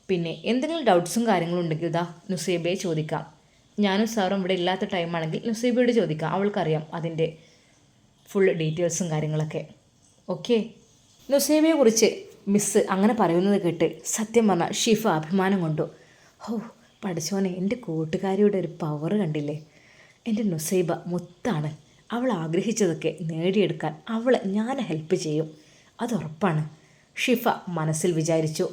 പിന്നെ എന്തെങ്കിലും ഡൗട്ട്സും കാര്യങ്ങളും ഉണ്ടെങ്കിൽ നുസൈബയെ ചോദിക്കാം. ഞാനും സാറും ഇവിടെ ഇല്ലാത്ത ടൈമാണെങ്കിൽ നുസൈബയോട് ചോദിക്കാം, അവൾക്കറിയാം അതിൻ്റെ ഫുൾ ഡീറ്റെയിൽസും കാര്യങ്ങളൊക്കെ. ഓക്കെ. നുസൈബയെ കുറിച്ച് മിസ്സ് അങ്ങനെ പറയുന്നത് കേട്ട് സത്യം പറഞ്ഞാൽ ഷിഫ അഭിമാനം കൊണ്ടു. പഠിച്ചോനെ, എൻ്റെ കൂട്ടുകാരിയുടെ ഒരു പവർ കണ്ടില്ലേ. എൻ്റെ നുസൈബ മുത്താണ്. അവൾ ആഗ്രഹിച്ചതൊക്കെ നേടിയെടുക്കാൻ അവളെ ഞാൻ ഹെൽപ്പ് ചെയ്യും, അതുറപ്പാണ്, ഷിഫ മനസ്സിൽ വിചാരിച്ചു.